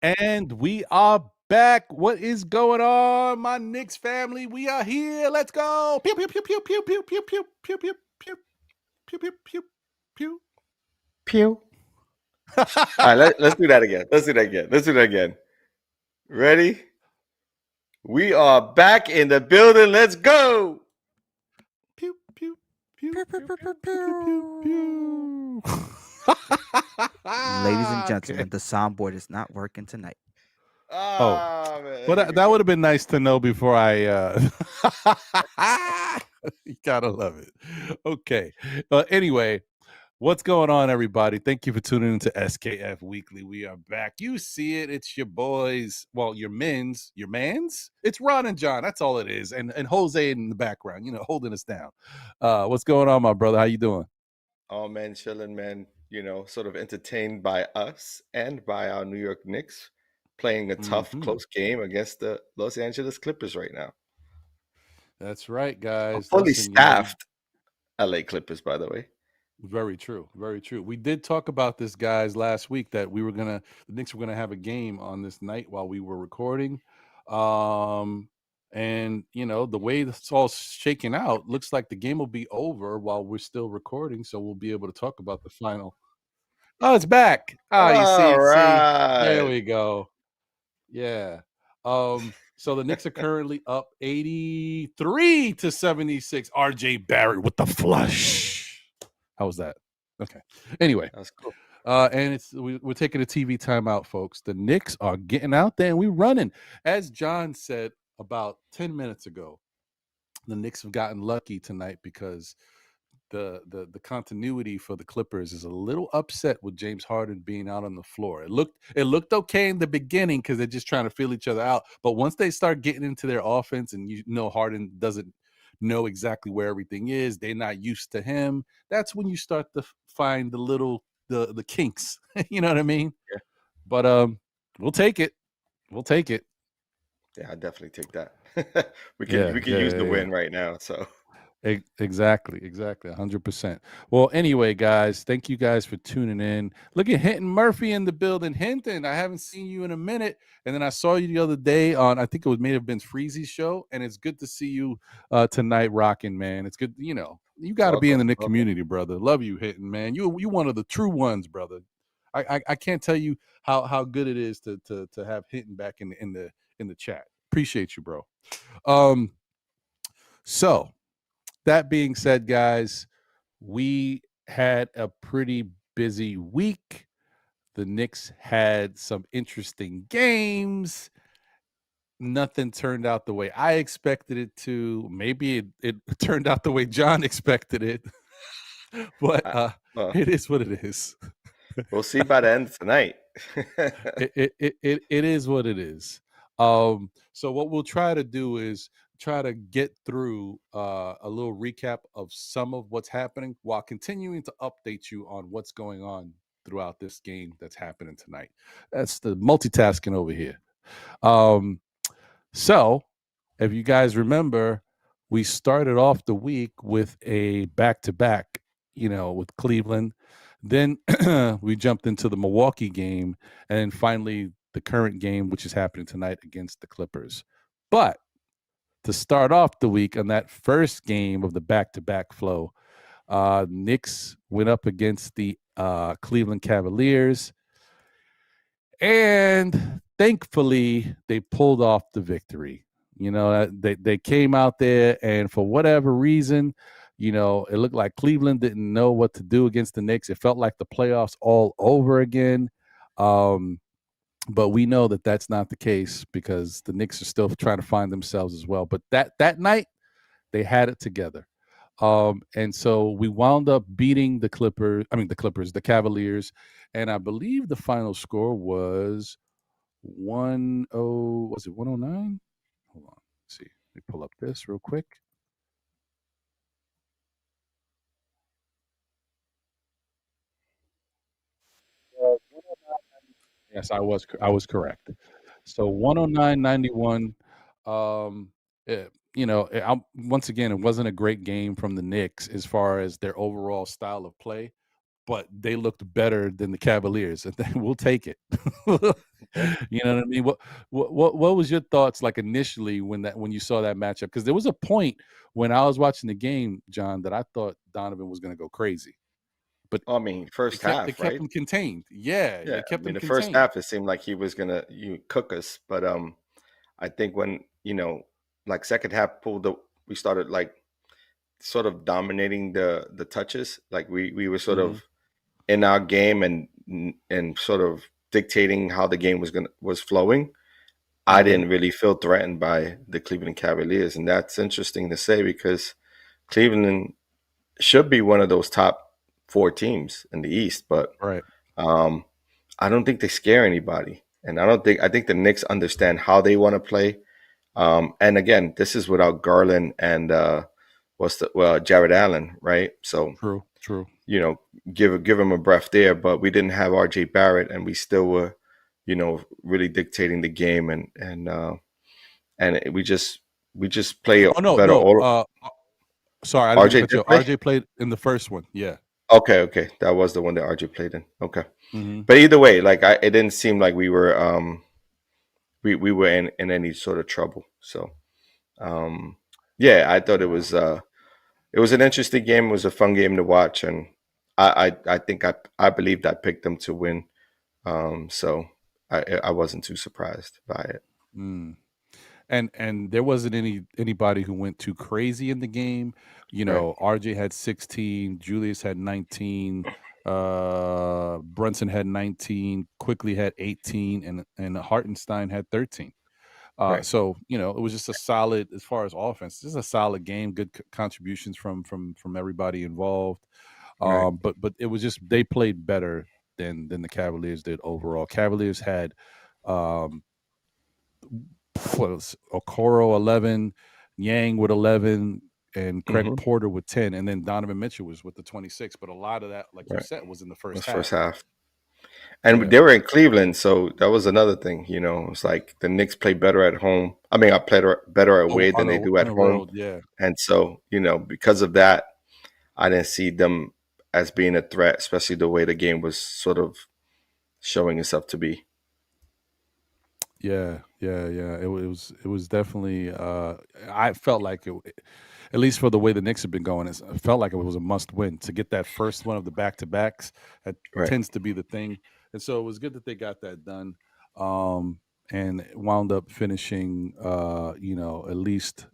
And we are back. What is going on, my Knicks family? We are here. Let's go. Pew pew pew pew pew pew pew pew pew pew pew pew pew pew pew. Pew. All right, let's do that again. Let's do that again. Ready? We are back in the building. Let's go. Pew pew pew pew pew pew pew pew. Ladies and gentlemen, the soundboard is not working tonight. Oh, man. Well, that would have been nice to know before I. You gotta love it. Okay. Anyway, what's going on, everybody? Thank you for tuning into SKF Weekly. We are back. You see it. It's your boys. Well, your mans. It's Ron and John. That's all it is. And Jose in the background, holding us down. What's going on, my brother? How you doing? Oh, man, chilling, man. Sort of entertained by us and by our New York Knicks playing a tough, close game against the Los Angeles Clippers right now. That's right, guys. Fully staffed LA Clippers, by the way. Very true. Very true. We did talk about this, guys, last week that the Knicks were gonna have a game on this night while we were recording. And the way it's all shaking out, looks like the game will be over while we're still recording, so we'll be able to talk about the final. Oh, it's back. Oh, you see, there we go. Yeah. So the Knicks are currently up 83-76. RJ Barrett with the flush. How was that? Okay. Anyway, That's cool. And we're taking a TV timeout, folks. The Knicks are getting out there and we're running. As John said about 10 minutes ago, the Knicks have gotten lucky tonight because the continuity for the Clippers is a little upset with James Harden being out on the floor. It looked okay in the beginning because they're just trying to feel each other out. But once they start getting into their offense and Harden doesn't know exactly where everything is, they're not used to him. That's when you start to find the kinks. You know what I mean? Yeah. But we'll take it. We'll take it. Yeah, I definitely take that. we can use the win right now. So. Exactly, 100%. Well, anyway, guys, thank you guys for tuning in. Look at Hinton Murphy in the building. Hinton, I haven't seen you in a minute, and then I saw you the other day on, I think it may have been Freezy's show, and it's good to see you tonight rocking, man. It's good, you got to be in the Knick community, brother. Love you, Hinton, man. You one of the true ones, brother. I can't tell you how good it is to have Hinton back in the chat. Appreciate you, bro. So that being said, guys, we had a pretty busy week. The Knicks had some interesting games. Nothing turned out the way I expected it to. Maybe it turned out the way John expected it. But it is what it is. We'll see by the end of tonight. It is what it is. So what we'll try to do is try to get through a little recap of some of what's happening while continuing to update you on what's going on throughout this game that's happening tonight. That's the multitasking over here. So if you guys remember, we started off the week with a back-to-back, with Cleveland. Then we jumped into the Milwaukee game, and then finally the current game, which is happening tonight against the Clippers. But to start off the week on that first game of the back-to-back flow, Knicks went up against the Cleveland Cavaliers, and thankfully they pulled off the victory. They came out there, and for whatever reason, it looked like Cleveland didn't know what to do against the Knicks. It felt like the playoffs all over again. But we know that that's not the case because the Knicks are still trying to find themselves as well. But that night, they had it together. And so we wound up beating the Cavaliers. And I believe the final score was 1-0. Was it 109? Hold on. Let's see. Let me pull up this real quick. Yes, I was correct. So 109-91. Once again, it wasn't a great game from the Knicks as far as their overall style of play. but they looked better than the Cavaliers, and we'll take it. You know what I mean? What was your thoughts like initially when you saw that matchup? Because there was a point when I was watching the game, John, that I thought Donovan was going to go crazy, but I mean, first half, they kept right? him contained. Yeah, Yeah, they kept I mean, him the first contained. half, it seemed like he was gonna cook us, but I think when like second half we started like sort of dominating the touches, like we were sort Mhm. of in our game and sort of dictating how the game was flowing. I Mhm. didn't really feel threatened by the Cleveland Cavaliers, and that's interesting to say because Cleveland should be one of those top 4 teams in the East, but Right. um, I don't think they scare anybody, and I think the Knicks understand how they want to play. And again, this is without Garland and Jared Allen, right? So True. True. give him a breath there. But we didn't have RJ Barrett, and we still were, really dictating the game, and we just play Oh no, better. no. All Sorry, I didn't mean to RJ cut did you off. play. RJ played in the first one. Yeah. Okay, that was the one that RJ played in. Okay, Mm-hmm. but either way, like it didn't seem like we were we were in any sort of trouble. So yeah, I thought it was an interesting game. It was a fun game to watch, and I think I believed I picked them to win. So I wasn't too surprised by it. Mm. And there wasn't anybody who went too crazy in the game. Right, RJ had 16, Julius had 19, Brunson had 19, Quickly had 18, and Hartenstein had 13. right, So it was just a solid, as far as offense, just a solid game. Good contributions from everybody involved. right. But it was just they played better than the Cavaliers did overall. Cavaliers had um, what was Okoro 11, Yang with 11, and Craig Mm-hmm. Porter with 10, and then Donovan Mitchell was with the 26. But a lot of that, like you Right. said, was in the It first was first half. half, and Yeah. they were in Cleveland, so that was another thing. It's like the Knicks play better at home. I mean, I played better Oh, away than they do on at the home, road, yeah. and so because of that, I didn't see them as being a threat, especially the way the game was sort of showing itself to be. Yeah. It was definitely. I felt like at least for the way the Knicks have been going, it felt like it was a must win to get that first one of the back to backs. That Right. tends to be the thing, and so it was good that they got that done, and it wound up finishing, at least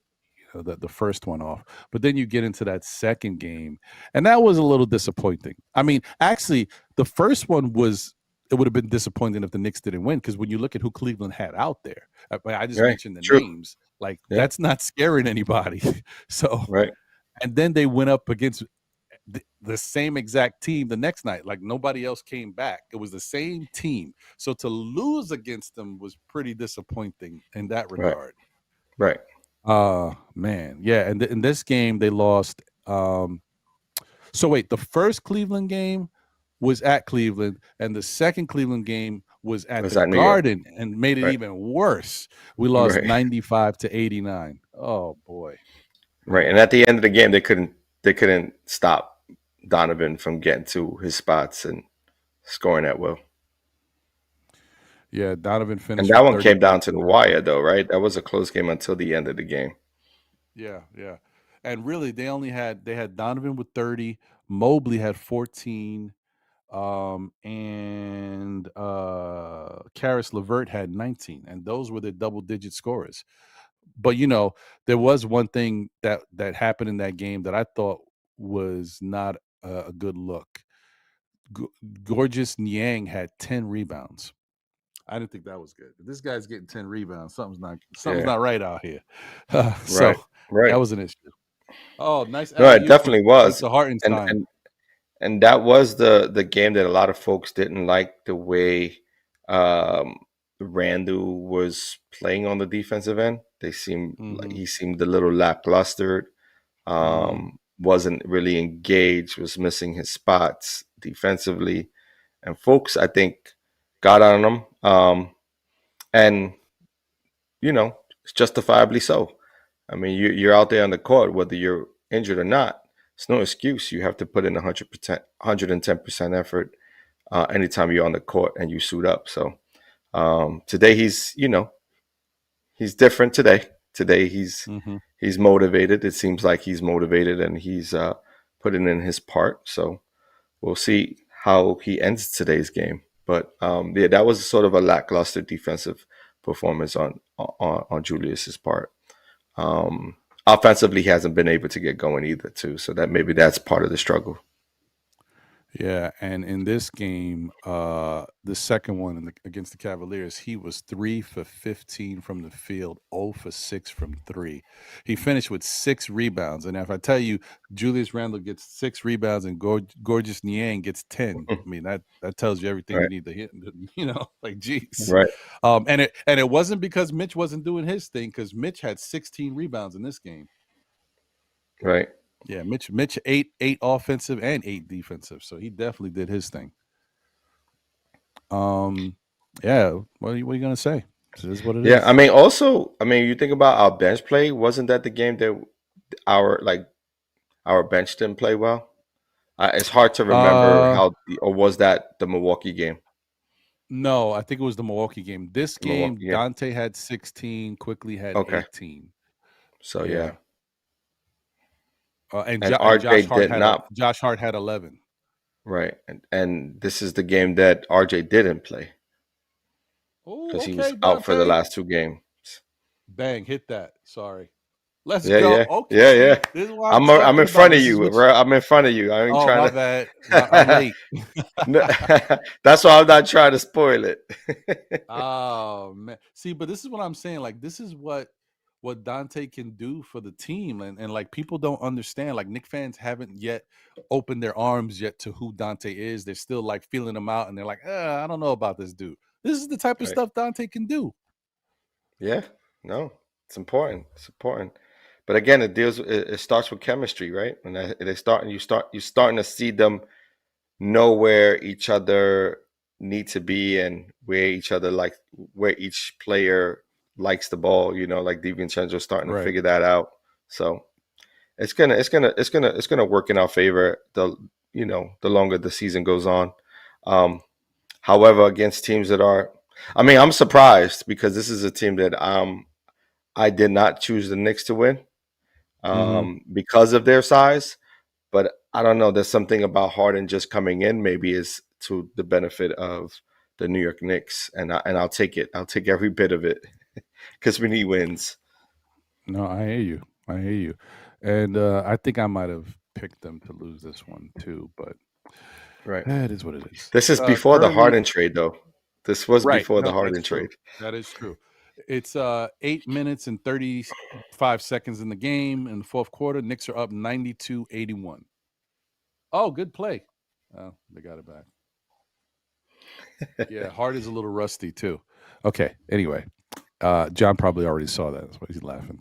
the first one off. But then you get into that second game, and that was a little disappointing. I mean, actually, the first one was. It would have been disappointing if the Knicks didn't win because when you look at who Cleveland had out there, I just Right. mentioned the True. names. Like Yeah. that's not scaring anybody. So, Right. and then they went up against the same exact team the next night. Like nobody else came back. It was the same team. So to lose against them was pretty disappointing in that regard. Right. Man, yeah. And in this game they lost. So wait, the first Cleveland game was at Cleveland, and the second Cleveland game was at Was the that New York? Garden, and made it Right. even worse. We lost Right. 95-89. Oh boy. Right. And at the end of the game, they couldn't stop Donovan from getting to his spots and scoring at will. Yeah, Donovan And finished that with one 30 came down points to in the that game. wire, though, right? That was a close game until the end of the game. Yeah. And really, they had Donovan with 30, Mobley had 14, and Karis LeVert had 19, and those were the double-digit scorers. But there was one thing that happened in that game that I thought was not a good look. Gorgeous Niang had 10 rebounds. I didn't think that was good. If this guy's getting 10 rebounds, something's not right out here. So Right. that was an issue. Oh, nice No, alley it oop definitely was. to Hartenstein. And that was the game that a lot of folks didn't like the way Randle was playing on the defensive end. They seemed like he seemed a little lackluster. Wasn't really engaged. Was missing his spots defensively, and folks I think got on him. And justifiably so. I mean, you're out there on the court whether you're injured or not. it's no excuse. You have to put in 100%, 110% effort anytime you're on the court and you suit up. So today he's different today. Today he's motivated. It seems like he's motivated and he's putting in his part. So we'll see how he ends today's game. But that was sort of a lackluster defensive performance on Julius's part. Offensively, he hasn't been able to get going either, too. So that maybe that's part of the struggle. Yeah, and in this game, the second one against the Cavaliers, he was 3 for 15 from the field, 0 for 6 from 3. He finished with 6 rebounds. And if I tell you Julius Randle gets 6 rebounds and Gorgeous Niang gets 10, I mean, that tells you everything you need to hit, like, geez. Right. And it wasn't because Mitch wasn't doing his thing, because Mitch had 16 rebounds in this game. Right. Yeah, Mitch 8 offensive and 8 defensive, so he definitely did his thing. Yeah, what are you gonna say? It is what it is. Yeah, I mean, also, you think about our bench play. Wasn't that the game that our bench didn't play well? It's hard to remember or was that the Milwaukee game? No, I think it was the Milwaukee game. This game, Dante had 16, Quickly had 18. So yeah. And Josh Hart had 11. Right, and this is the game that RJ didn't play because he was out for the last 2 games. Bang! Hit that. Sorry. Let's go. Yeah. Okay. Yeah. I'm in front of you, bro. I'm in front of you. I ain't trying to. Bad. I'm late. That's why I'm not trying to spoil it. Oh man! See, but this is what I'm saying. Like, this is what Dante can do for the team, and like, people don't understand. Like, Knicks fans haven't yet opened their arms yet to who Dante is. They're still like feeling him out, and they're like, I don't know about this dude. This is the type of stuff Dante can do. Yeah, no, it's important. It's important. But again, it starts with chemistry, right? And you're starting to see them know where each other need to be and where each player likes the ball, like DiVincenzo's starting to figure that out. So it's gonna work in our favor the longer the season goes on. However, against teams that are, I'm surprised because this is a team that I did not choose the Knicks to win because of their size. But I don't know. There's something about Harden just coming in. Maybe is to the benefit of the New York Knicks, and I'll take it. I'll take every bit of it because we need wins. No, I hear you, and I think I might have picked them to lose this one too. But it is what it is. This is before the Harden trade, though. This was before the Harden trade. That is true. It's 8 minutes and 35 seconds in the game in the fourth quarter. Knicks are up 92-81. Oh, good play. Oh, they got it back. Yeah, Harden's a little rusty too. Okay, anyway. John probably already saw that. That's why he's laughing.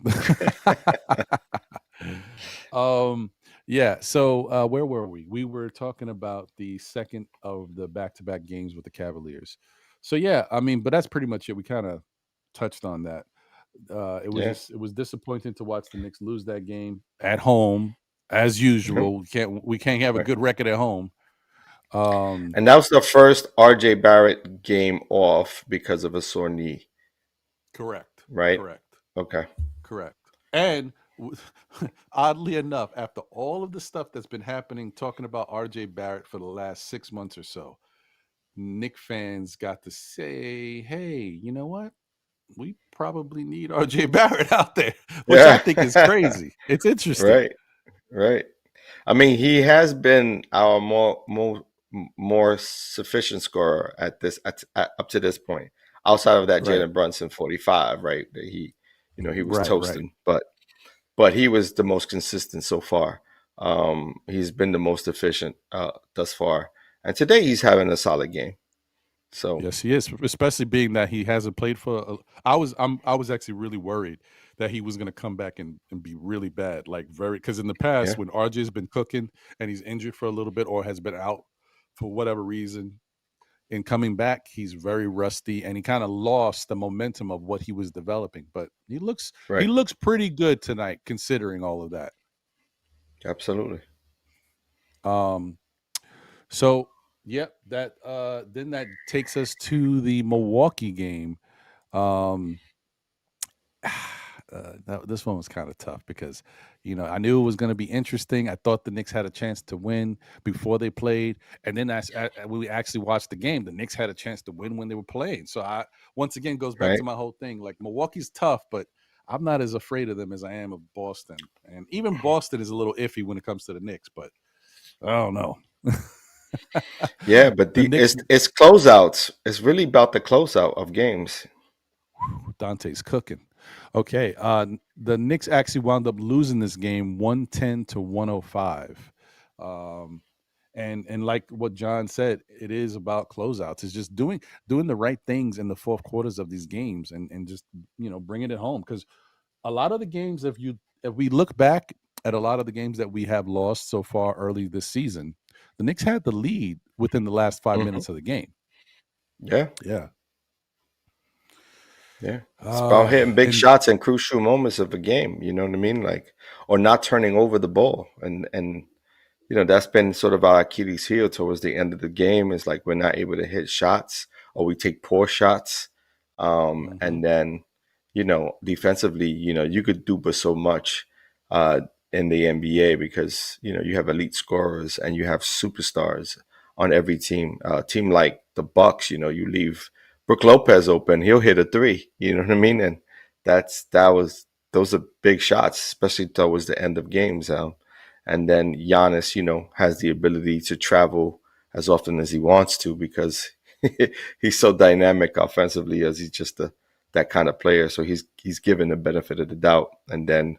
Yeah, so where were we? We were talking about the second of the back-to-back games with the Cavaliers. So yeah, but that's pretty much it. We kind of touched on that. It was disappointing to watch the Knicks lose that game at home, as usual. We can't have a good record at home. And that was the first RJ Barrett game off because of a sore knee. Correct. Right? Correct. Okay. Correct. And oddly enough, after all of the stuff that's been happening, talking about RJ Barrett for the last 6 months or so, Knicks fans got to say, hey, you know what? We probably need RJ Barrett out there, which I think is crazy. It's interesting. Right. He has been our more sufficient scorer up to this point. Outside of that Jalen Brunson 45, right? That he was toasting, but he was the most consistent so far. He's been the most efficient thus far, and today he's having a solid game. So yes, he is, especially being that he hasn't played for. I was actually really worried that he was going to come back and be really bad, because in the past when RJ's been cooking and he's injured for a little bit or has been out for whatever reason, in coming back, he's very rusty and he kind of lost the momentum of what he was developing. But he looks pretty good tonight, considering all of that. Absolutely. Um, so yep, that then that takes us to the Milwaukee game. Um, this one was kind of tough because, I knew it was going to be interesting. I thought the Knicks had a chance to win before they played, and then as we actually watched the game, the Knicks had a chance to win when they were playing. So I once again goes back to Right. my whole thing. Like Milwaukee's tough, but I'm not as afraid of them as I am of Boston, and even Boston is a little iffy when it comes to the Knicks. But I don't know. Yeah, but The Knicks, it's closeouts. It's really about the closeout of games. Dante's cooking. Okay, the Knicks actually wound up losing this game 110 to 105. Um, and like what John said, it is about closeouts. It's just doing the right things in the fourth quarters of these games and just bringing it home, because a lot of the games, if we look back at a lot of the games that we have lost so far early this season, the Knicks had the lead within the last 5 minutes of the game. Yeah. Yeah. Yeah. It's about hitting big And shots in crucial moments of a game, you know what I mean? Like, or not turning over the ball. And that's been sort of our Achilles heel towards the end of the game, is like we're not able to hit shots, or we take poor shots. mhm, And then, defensively, you could do but so much uh, in the NBA, because, you have elite scorers and you have superstars on every team. Team like the Bucks, you leave Brook Lopez open, he'll hit a three, you know what I mean? And those are big shots, especially towards the end of games. And then Giannis, has the ability to travel as often as he wants to, because he's so dynamic offensively, as he's just that kind of player. So he's given the benefit of the doubt. And then,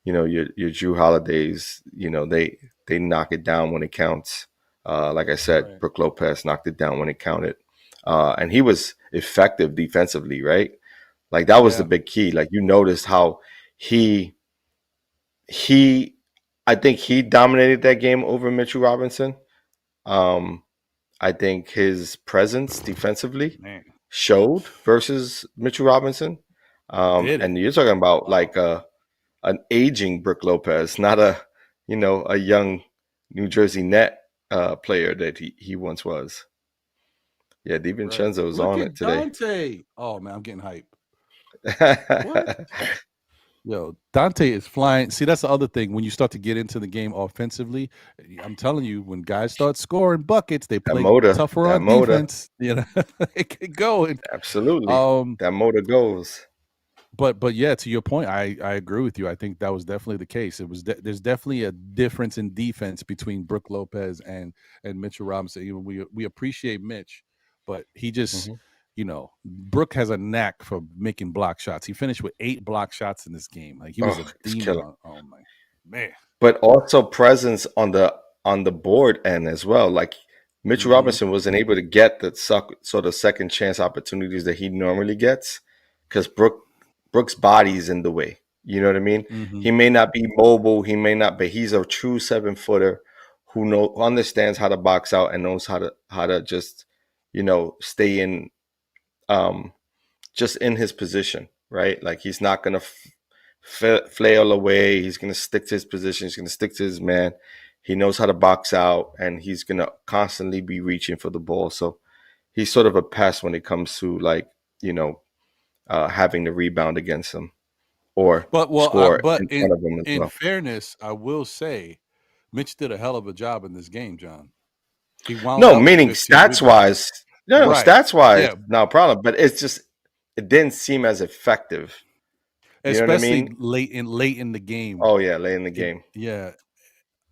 your Drew Holidays, they knock it down when it counts. Like I said, right. Brook Lopez knocked it down when it counted. And he was effective defensively, right? Like that was the Yeah. big key. Like you noticed how he he I think he dominated that game over Mitchell Robinson. Um, I think his presence defensively Man, showed versus Mitchell Robinson. did it? And you're talking about Wow. like an aging Brook Lopez, not a young New Jersey Net player that he once was. Yeah, Right. DiVincenzo was Look on it at today. Dante. Oh man, I'm getting hype. What? Yo, Dante is flying. See, that's the other thing. When you start to get into the game offensively, I'm telling you, when guys start scoring buckets, they play tougher That on motor, defense. It can go. And, absolutely, um, that motor goes. but yeah, to your point, I agree with you. I think that was definitely the case. There's definitely a difference in defense between Brook Lopez and Mitchell Robinson. We appreciate Mitch, but he just Mhm. Brook has a knack for making block shots. He finished with 8 block shots in this game. Like he was Oh, a it's demon killer. on. Oh my man. But also presence on the board end as well. Like Mitchell Hmm. Robinson wasn't able to get the sort of second chance opportunities that he normally gets, because Brooks' body's in the way. You know what I mean? Hmm. He may not be mobile, he may not, but he's a true 7-footer who understands how to box out and knows how to just stay in um just in his position, right? Like he's not gonna flail away. He's gonna stick to his position. He's gonna stick to his man. He knows how to box out, and he's gonna constantly be reaching for the ball. So he's sort of a pest when it comes to like having the rebound against him or score But in front of him as in well. fairness, I will say, Mitch did a hell of a job in this game, John. He wound No, up with meaning 15 stats rebounds. wise, no, Right. stats wise, Yeah. no problem. But it's just it didn't seem as effective. You know what I Especially mean? late in the game. Oh yeah, late in the It game. yeah.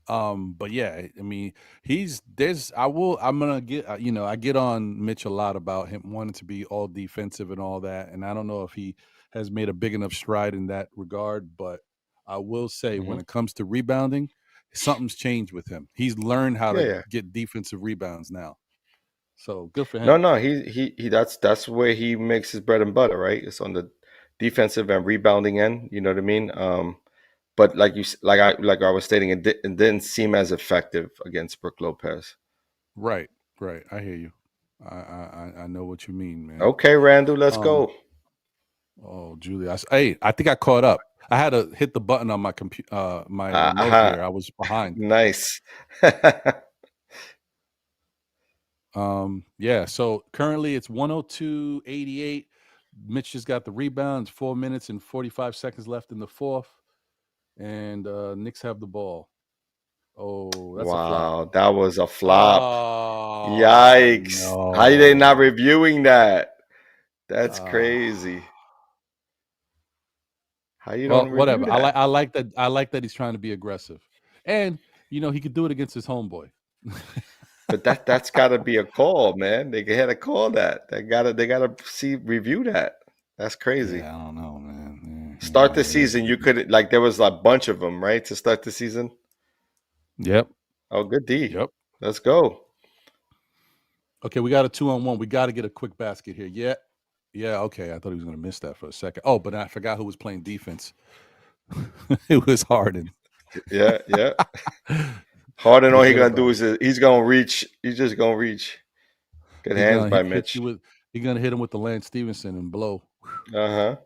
But yeah, I mean, I'm gonna get I get on Mitch a lot about him wanting to be all defensive and all that, and I don't know if he has made a big enough stride in that regard, but I will say when Hmm. it comes to rebounding, something's changed with him. He's learned how Yeah, to yeah. get defensive rebounds now. So good for No, him. no, he that's where he makes his bread and butter, right? It's on the defensive and rebounding end. You know what I mean? But like I was stating, it didn't seem as effective against Brook Lopez. Right, right. I hear you. I know what you mean, man. Okay, Randall, let's Um, go. oh, Julius. Hey, I think I caught up. I had to hit the button on my my remote here. I was behind. Nice. Yeah. So currently it's 102-88. Mitch just got the rebound. 4 minutes and 45 seconds left in the fourth, and Knicks have the ball. Oh, that's a flop. Wow, that was a flop. Oh, Yikes. no. How are they not reviewing that? That's crazy. How you don't review whatever. that? I like that. I like that he's trying to be aggressive, and he could do it against his homeboy. But that's got to be a call, man. They had to call that. They gotta review that. That's crazy. Yeah, I don't know, man. Yeah, start the season. You could there was a bunch of them, right, to start the season. Yep. Oh, good D. Yep. Let's go. Okay, we got a 2-on-1. We got to get a quick basket here. Yeah. Yeah, okay. I thought he was going to miss that for a second. Oh, but I forgot who was playing defense. It was Harden. Yeah. Harden, all he's going to do is he's going to reach. He's just going to reach. Good hands by Mitch. He's going to hit him with the Lance Stevenson and blow. Uh-huh.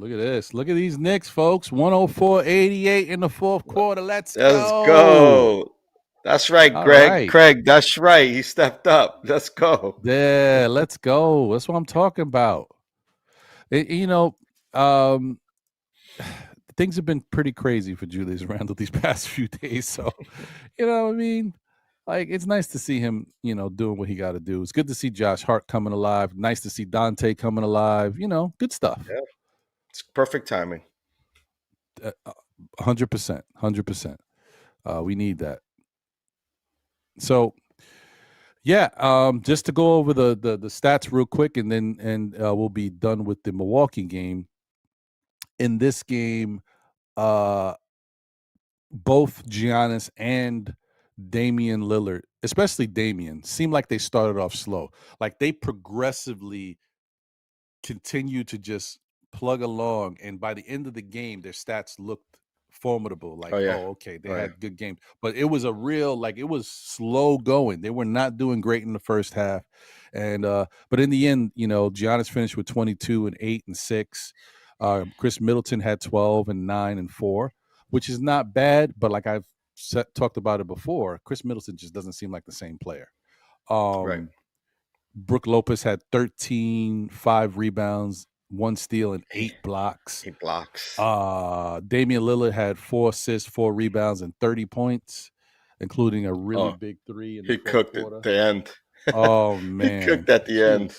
Look at this. Look at these Knicks, folks. 104-88 in the fourth quarter. Let's go. That's right, Greg. Right. Craig, that's right. He stepped up. Let's go. Yeah, let's go. That's what I'm talking about. Things have been pretty crazy for Julius Randle these past few days. So, what I mean? Like, it's nice to see him, doing what he got to do. It's good to see Josh Hart coming alive. Nice to see Dante coming alive. Good stuff. Yeah. It's perfect timing. 100%. 100%. We need that. So, yeah, just to go over the stats real quick, and then we'll be done with the Milwaukee game. In this game, both Giannis and Damian Lillard, especially Damian, seemed like they started off slow. Like they progressively continue to just plug along, and by the end of the game, their stats looked formidable. Like, okay, they had good games, but it was a real, it was slow going. They were not doing great in the first half, and but in the end, Giannis finished with 22 and 8 and 6. Chris Middleton had 12 and 9 and 4, which is not bad, but like I've talked about it before, Chris Middleton just doesn't seem like the same player. Right. Brook Lopez had 13, 5 rebounds, 1 steal, and 8 blocks. 8 blocks. Damian Lillard had 4 assists, 4 rebounds, and 30 points, including a really big 3 in the fourth quarter. At the end. Oh man, he cooked at the end.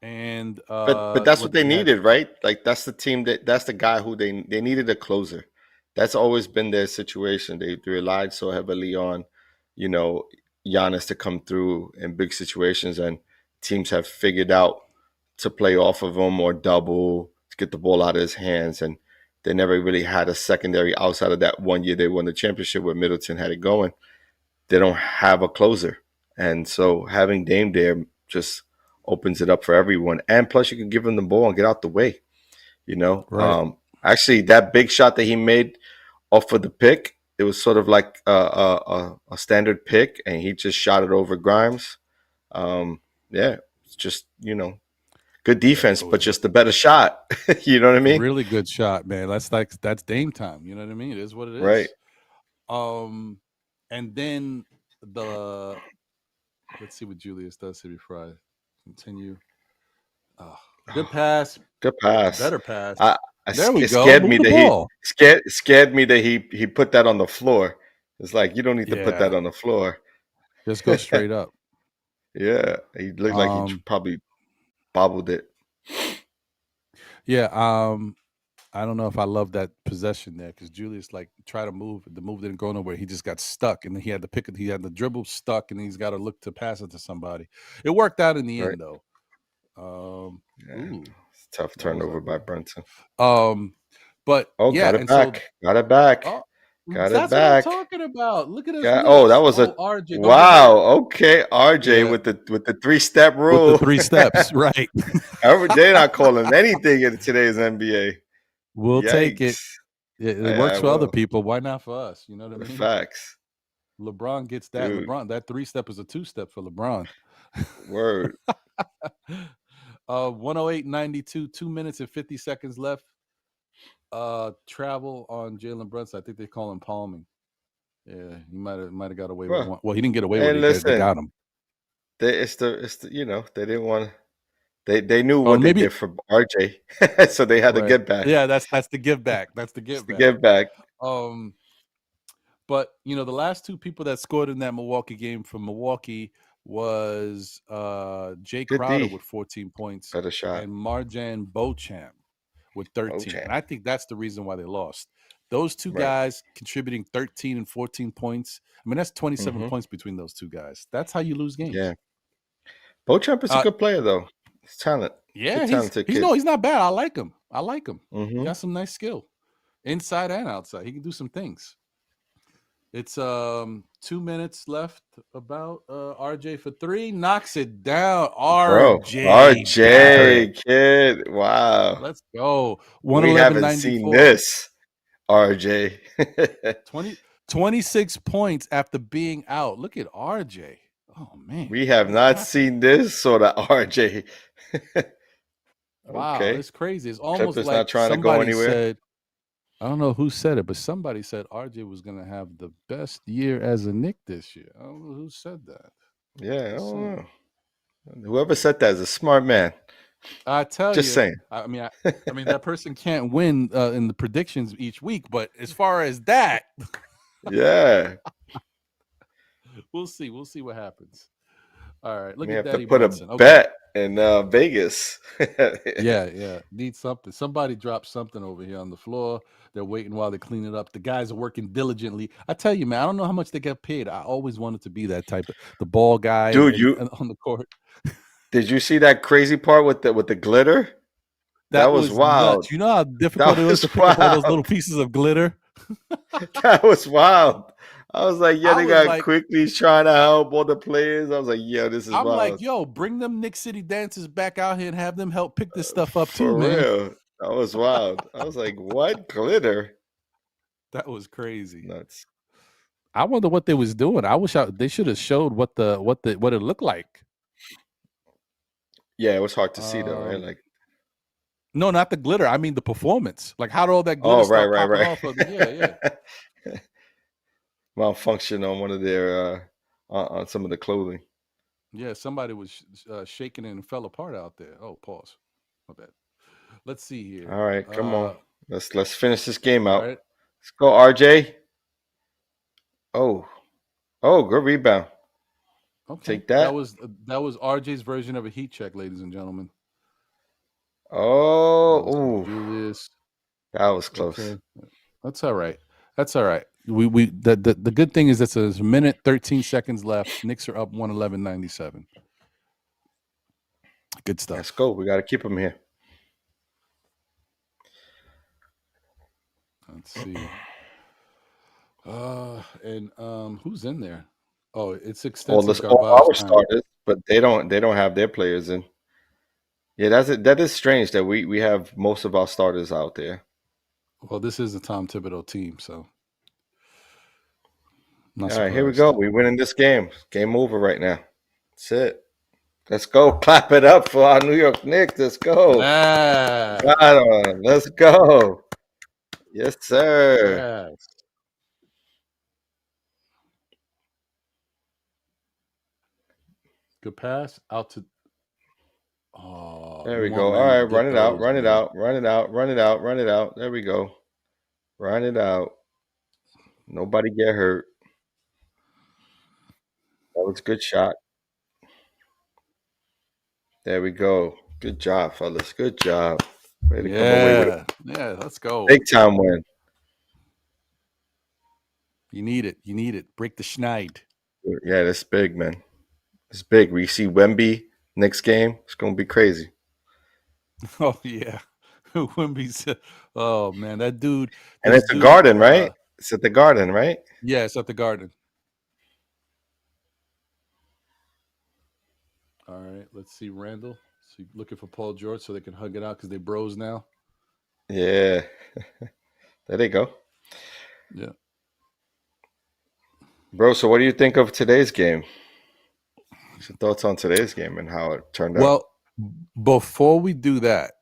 And but that's what they needed, right? Like that's the team that's the guy who they needed a closer. That's always been their situation. They relied so heavily on, Giannis to come through in big situations, and teams have figured out to play off of him or double to get the ball out of his hands. And they never really had a secondary outside of that one year they won the championship where Middleton had it going. They don't have a closer. And so having Dame there just opens it up for everyone. And plus you can give him the ball and get out the way, Right. Actually, that big shot that he made off of the pick, it was sort of like a standard pick, and he just shot it over Grimes. It's just, good defense, but just a better shot. You know what I mean? Really good shot, man. That's Dame time. You know what I mean? It is what it is. Right. And then let's see what Julius does here before I continue. Good pass. Good pass. Better pass. There we go. Scared me that he put that on the floor. It's like, you don't need to put that on the floor. Just go straight up. Yeah. He looked like he probably bobbled it. Yeah. I don't know if I love that possession there, because Julius tried to move. The move didn't go nowhere. He just got stuck, and then he had to pick it. He had the dribble stuck, and he's got to look to pass it to somebody. It worked out in the end, though. Tough turnover by Brunson. But got it back. Got it back. That's what I'm talking about. Look at this. That was RJ. Wow. Okay, RJ with the 3-step rule. With the 3 steps, right? They're not calling anything in today's NBA. We'll take it. It works for other people. Why not for us? You know what I mean? Facts. LeBron gets that. Dude. LeBron, that 3-step is a 2-step for LeBron. Word. 108.92, 2 minutes and 50 seconds left. Travel on Jalen Brunson. I think they call him palming. Yeah, he might have got away with one. Well, he didn't get away with it because they got him. It's the you know, they didn't want to. They knew what maybe, they did for RJ, so they had to get back. Yeah, that's the give back. That's the give back. The give back. But you know, the last two people that scored in that Milwaukee game from Milwaukee was Jay Crowder with 14 points Better shot. and Marjan Beauchamp with 13. And I think that's the reason why they lost. Those two guys contributing 13 and 14 points. I mean, that's 27 points between those two guys. That's how you lose games. Yeah. Beauchamp is a good player, though. He's talent. Yeah, he's not bad. I like him. He got some nice skill, inside and outside. He can do some things. It's 2 minutes left. About RJ for three, knocks it down. RJ, kid, wow. Let's go. We haven't seen this, RJ. 26 points after being out. Look at RJ. Oh man, we have not seen this sort of RJ. Wow, it's crazy. It's almost Clippers like not trying to go anywhere. Said, I don't know who said it, but somebody said RJ was going to have the best year as a Knick this year. I don't know who said that. Yeah, I don't know. Whoever said that is a smart man. I tell you. Just saying. I mean, that person can't win in the predictions each week, but as far as that, yeah, we'll see. We'll see what happens. All right, look at that. We have to put a bet in Vegas. Yeah. Need something. Somebody dropped something over here on the floor. They're waiting while they clean it up. The guys are working diligently. I tell you, man, I don't know how much they get paid. I always wanted to be that type of the ball guy, dude. On the court. Did you see that crazy part with the glitter? That was wild. Nuts. You know how difficult it was to pick up all those little pieces of glitter? That was wild. I was like, they got quickly trying to help all the players. I was like, this is wild. I'm like, bring them Knick City dancers back out here and have them help pick this stuff up too, For man. real. That was wild. I was like, what glitter? That was crazy. Nuts. I wonder what they was doing. I wish they should have showed what it looked like. Yeah, it was hard to see though, right? Like, no, not the glitter. I mean the performance. Like, how did all that glitter start popping off of it? Yeah. Malfunction on one of their on some of the clothing. Yeah, somebody was shaking it and fell apart out there. Oh, pause. My bad. Let's see here. All right, come on. Let's finish this game out. Right. Let's go, RJ. Oh, good rebound. Okay. Take that. That was RJ's version of a heat check, ladies and gentlemen. Oh, Julius. That was close. Okay. That's all right. The good thing is that there's a minute 13 seconds left. Knicks are up 111-97. Good stuff. Let's go. We got to keep them here. Let's see. And who's in there? Oh, it's extensive. All our starters, but they don't have their players in. Yeah, that is strange that we have most of our starters out there. Well, this is a Tom Thibodeau team, so. All right, here we go. We're winning this game. Game over right now. That's it. Let's go. Clap it up for our New York Knicks. Let's go. Yeah. Let's go. Yes, sir. Yes. Good pass out to. Oh, there we go. All right, run it out. There we go. Run it out. Nobody get hurt. That was a good shot. There we go. Good job, fellas. Good job. Way to come away with it. Yeah, let's go. Big time win. You need it. Break the schneid. Yeah, that's big, man. It's big. We see Wemby next game. It's going to be crazy. Oh, yeah. Wemby's. Oh, man. That dude. And it's the Garden, right? It's at the Garden, right? Yeah, it's at the Garden. All right. Let's see Randle. So looking for Paul George so they can hug it out because they bros now. Yeah. There they go. Yeah. Bro, so what do you think of today's game? So thoughts on today's game and how it turned out? Well, before we do that,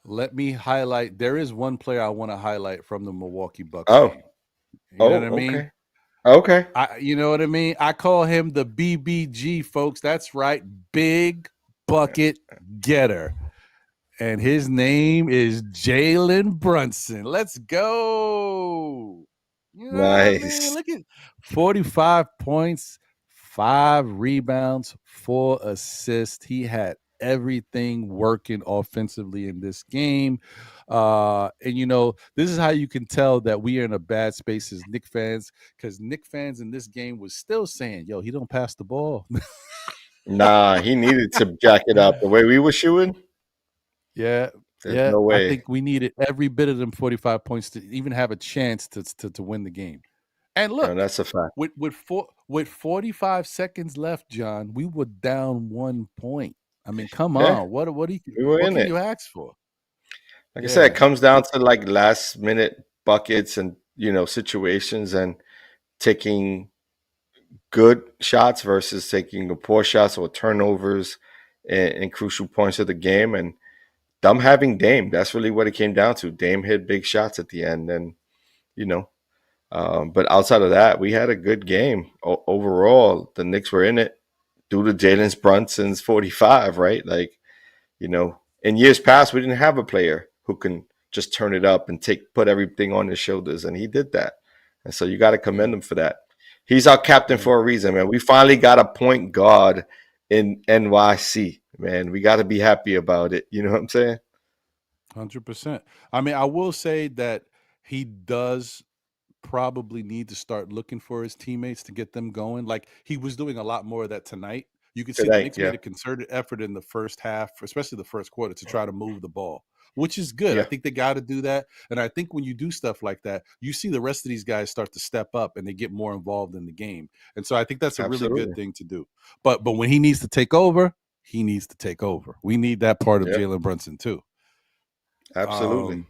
let me highlight. There is one player I want to highlight from the Milwaukee Bucks game. You know what I mean? Okay. You know what I mean? I call him the BBG, folks. That's right. Big Bucket Getter. And his name is Jalen Brunson. Let's go. You know Nice. what I mean? Look at 45 points, 5 rebounds, 4 assists. He had everything working offensively in this game. And, you know, this is how you can tell that we are in a bad space as Knicks fans, because Knicks fans in this game was still saying, yo, he don't pass the ball. Nah, he needed to jack it up the way we were shooting. Yeah. There's no way. I think we needed every bit of them 45 points to even have a chance to win the game. And look, that's a fact. With 45 seconds left, John, we were down 1 point. I mean, come on. What can you ask for? Like I said, it comes down to like last minute buckets and, you know, situations and taking good shots versus taking the poor shots or turnovers in crucial points of the game. And them having Dame, that's really what it came down to. Dame hit big shots at the end, and you know, but outside of that, we had a good game overall. The Knicks were in it due to Jalen Brunson's 45, right? Like, you know, in years past, we didn't have a player who can just turn it up and put everything on his shoulders, and he did that. And so you got to commend him for that. He's our captain for a reason, man. We finally got a point guard in NYC, man. We got to be happy about it. You know what I'm saying? 100%. I mean, I will say that he does probably need to start looking for his teammates to get them going. Like, he was doing a lot more of that tonight. You can see the Knicks made a concerted effort in the first half, especially the first quarter, to try to move the ball, which is good. I think they got to do that. And I think when you do stuff like that, you see the rest of these guys start to step up and they get more involved in the game. And so I think that's a really good thing to do. But when he needs to take over, he needs to take over. We need that part of Jalen Brunson too. Absolutely.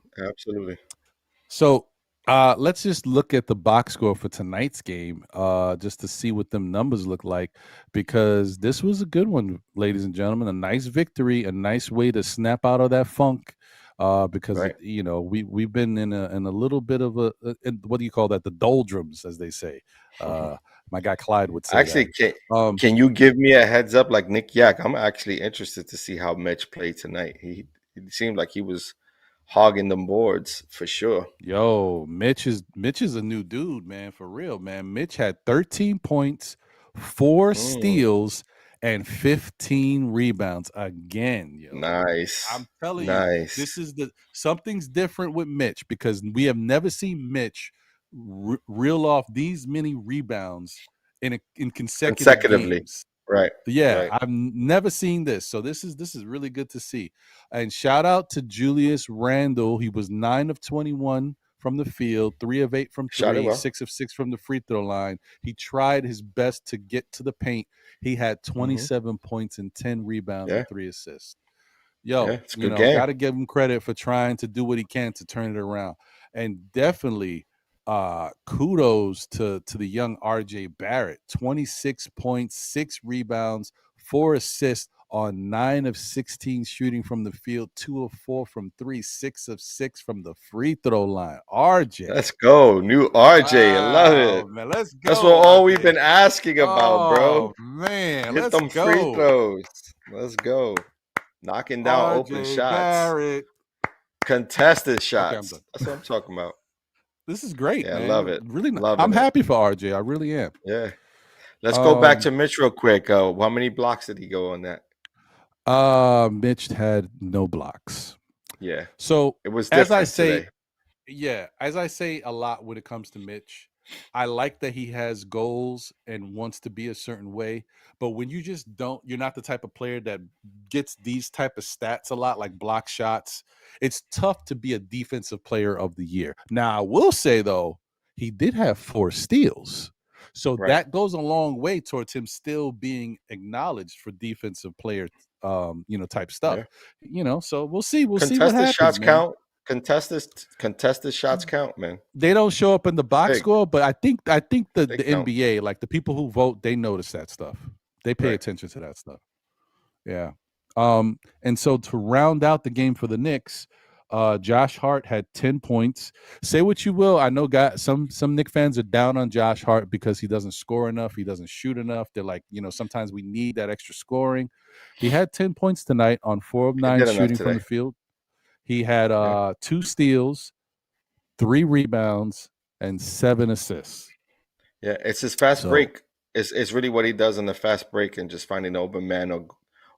So let's just look at the box score for tonight's game, just to see what them numbers look like, because this was a good one, ladies and gentlemen. A nice victory, a nice way to snap out of that funk. Because you know, we've been in a little bit of a what do you call that? The doldrums, as they say. My guy Clyde would say. Actually, can you give me a heads up, like Nick Yak? I'm actually interested to see how Mitch played tonight. He seemed like he was hogging them boards for sure. Yo, Mitch is a new dude, man, for real, man. Mitch had 13 points, 4 steals, and 15 rebounds again. Yo. Nice. I'm telling you, this is something's different with Mitch, because we have never seen Mitch reel off these many rebounds in consecutively games. Right. Yeah, I've never seen this. So this is really good to see. And shout out to Julius Randle. He was 9 of 21 from the field, 3 of 8 from 3, 6 of 6 from the free throw line. He tried his best to get to the paint. He had 27 points and 10 rebounds and 3 assists. Yo, you know, got to give him credit for trying to do what he can to turn it around. And definitely kudos to the young RJ Barrett. 26 points, 6 rebounds, 4 assists on 9 of 16 shooting from the field, 2 of 4 from 3, 6 of 6 from the free throw line. RJ, let's go, new RJ. I love it, man. Let's go. That's what all we've been asking about, bro. Man, get them free throws. Let's go, knocking down open shots, Barrett. Contested shots. Okay, that's what I'm talking about. This is great. Yeah, man. I love it. Really, I'm happy for RJ. I really am. Yeah. Let's go back to Mitch real quick. How many blocks did he go on that? Mitch had no blocks. Yeah. So it was as I say, today. As I say a lot when it comes to Mitch, I like that he has goals and wants to be a certain way. But when you just you're not the type of player that gets these type of stats a lot, like block shots, it's tough to be a defensive player of the year. Now, I will say, though, he did have 4 steals. So that goes a long way towards him still being acknowledged for defensive player, type stuff. Yeah. You know, so we'll see. We'll see what happens. Shots man. Count. Contested shots count, man. They don't show up in the box score, but I think the NBA, like the people who vote, they notice that stuff. They pay attention to that stuff. Yeah. And so to round out the game for the Knicks, Josh Hart had 10 points. Say what you will. I know some Knicks fans are down on Josh Hart because he doesn't score enough. He doesn't shoot enough. They're like, sometimes we need that extra scoring. He had 10 points tonight on 4 of 9 shooting from the field. He had 2 steals, 3 rebounds, and 7 assists. Yeah, it's his fast break. It's really what he does in the fast break and just finding an open man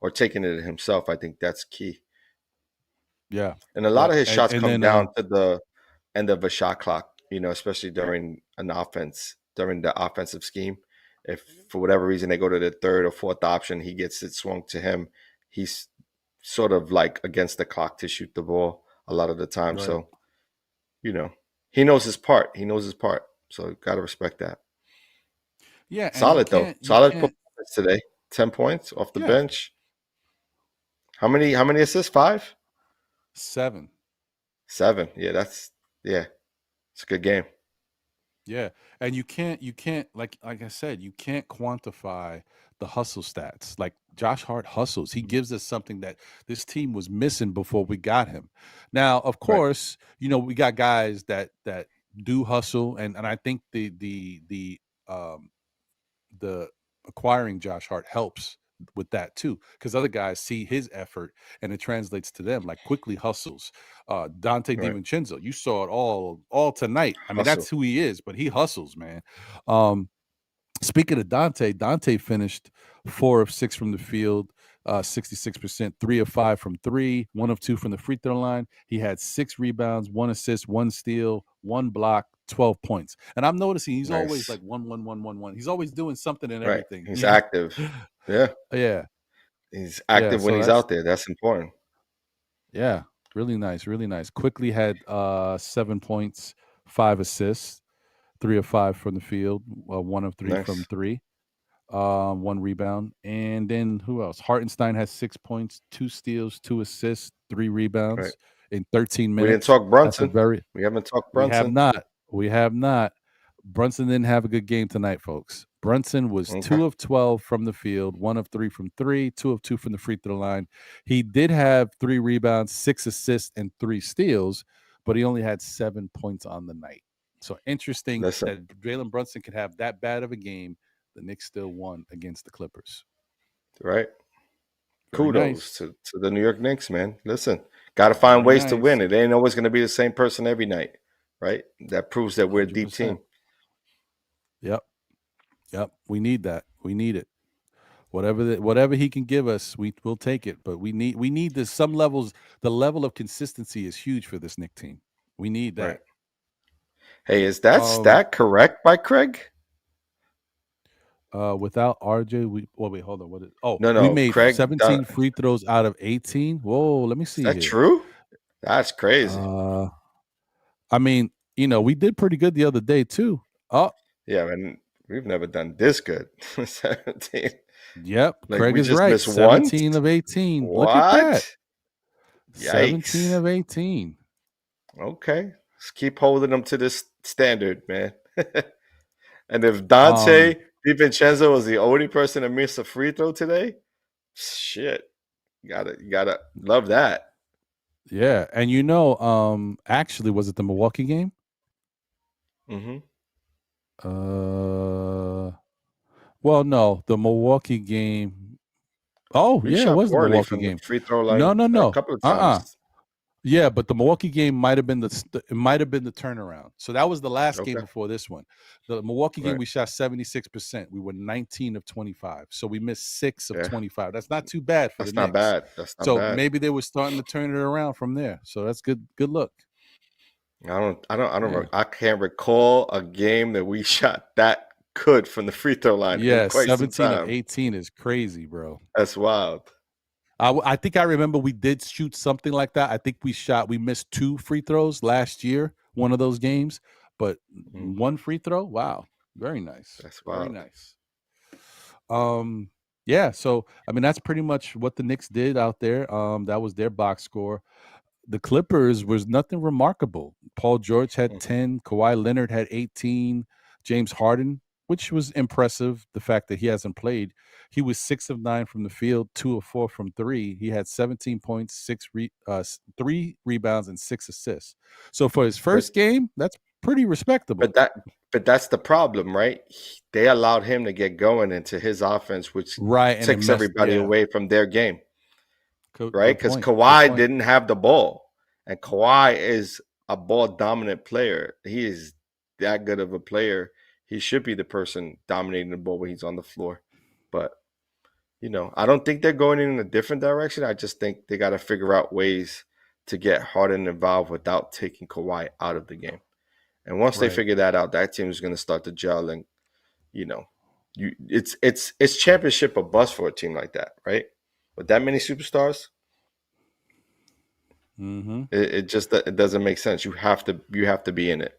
or taking it himself. I think that's key. Yeah. And a lot of his shots come down to the end of a shot clock, especially during the offensive scheme. If for whatever reason they go to the third or fourth option, he gets it swung to him. He's sort of like against the clock to shoot the ball a lot of the time. Right. So, he knows his part. So got to respect that. Yeah. Solid though. Solid performance today. 10 points off the bench. How many assists? 5? 7. 7. Yeah, it's a good game. Yeah. And you can't like I said, you can't quantify the hustle stats. Like Josh Hart hustles. He gives us something that this team was missing before we got him. Now, of course, we got guys that do hustle, and I think the acquiring Josh Hart helps with that too, because other guys see his effort and it translates to them, like quickly hustles. Dante DiVincenzo, you saw it all tonight. I mean, that's who he is, but he hustles, man. Speaking of Dante finished 4 of 6 from the field, 66%, 3 of 5 from 3, 1 of 2 from the free throw line. He had 6 rebounds, 1 assist, 1 steal, 1 block, 12 points. And I'm noticing he's always like 1. He's always doing something and everything. He's active. Yeah. Yeah. He's active when he's out there. That's important. Yeah. Really nice. Really nice. Quickly had 7 points, 5 assists, 3 of 5 from the field, 1 of 3 from 3, 1 rebound. And then who else? Hartenstein has 6 points, 2 steals, 2 assists, 3 rebounds in 13 minutes. We didn't talk Brunson. We haven't talked Brunson. We have not. Brunson didn't have a good game tonight, folks. Brunson was 2 of 12 from the field, 1 of 3 from 3, 2 of 2 from the free throw line. He did have 3 rebounds, 6 assists, and 3 steals, but he only had 7 points on the night. So interesting that Jalen Brunson could have that bad of a game. The Knicks still won against the Clippers. Right. Kudos to the New York Knicks, man. Listen, got to find ways to win. It ain't always going to be the same person every night, right? That proves that we're a deep team. Yep. We need that. We need it. Whatever he can give us, we'll take it. But we need this. Some levels, the level of consistency is huge for this Knicks team. We need that. Right. Hey, is that stat correct by Craig? Without RJ, wait, hold on. No, we made Craig 17 free throws out of 18. Whoa, let me see. Is that true? That's crazy. I mean, we did pretty good the other day too. Yeah, and we've never done this good. 17. Yep, like Craig is right. 17 of 18. What? Look at that. Yikes. 17 of 18. Okay, let's keep holding them to this standard, man. And if Dante DiVincenzo was the only person to miss a free throw today, shit, you gotta love that. Yeah, and actually, was it the Milwaukee game? Mm-hmm. Well, no, the Milwaukee game. Oh, yeah, it was the Milwaukee game. The free throw line. No. A couple of times. Yeah, but the Milwaukee game might have been the turnaround. So that was the last game before this one. The Milwaukee game, we shot 76%. We were 19 of 25. So we missed 6 of 25. That's not too bad for the Knicks. That's not bad. Maybe they were starting to turn it around from there. So that's good look. I can't recall a game that we shot that good from the free throw line. Yeah, 17 of 18 is crazy, bro. That's wild. I think I remember we did shoot something like that. I think we missed 2 free throws last year, one of those games, but 1 free throw. Wow. Very nice. That's wild. Very nice. Yeah. So, I mean, that's pretty much what the Knicks did out there. That was their box score. The Clippers was nothing remarkable. Paul George had 10. Kawhi Leonard had 18. James Harden, which was impressive. The fact that he hasn't played, he was 6 of 9 from the field, 2 of 4 from three. He had 17 points, 3 rebounds, and 6 assists. So for his first game, that's pretty respectable. But that's the problem, right? They allowed him to get going into his offense, which takes everybody away from their game, right? Because Kawhi didn't have the ball, and Kawhi is a ball-dominant player. He is that good of a player. He should be the person dominating the ball when he's on the floor. But, I don't think they're going in a different direction. I just think they got to figure out ways to get Harden involved without taking Kawhi out of the game. And once they figure that out, that team is going to start to gel, and it's championship or bust for a team like that, right? With that many superstars, it doesn't make sense. You have to be in it.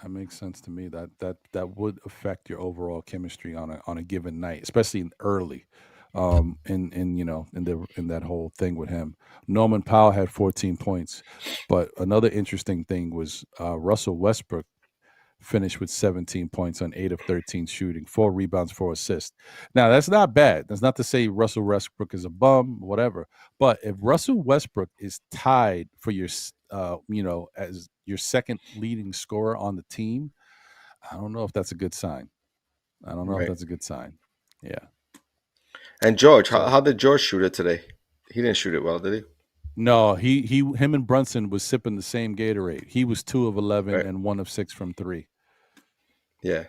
That makes sense to me. That would affect your overall chemistry on a given night, especially early. In that whole thing with him. Norman Powell had 14 points, but another interesting thing was Russell Westbrook finished with 17 points on 8 of 13 shooting, 4 rebounds, 4 assists. Now that's not bad. That's not to say Russell Westbrook is a bum, whatever. But if Russell Westbrook is tied for your, as your second leading scorer on the team, I don't know if that's a good sign. Yeah. And George, how did George shoot it today? He didn't shoot it well, did he? No, him and Brunson was sipping the same Gatorade. He was 2 of 11 and 1 of 6 from 3. Yeah,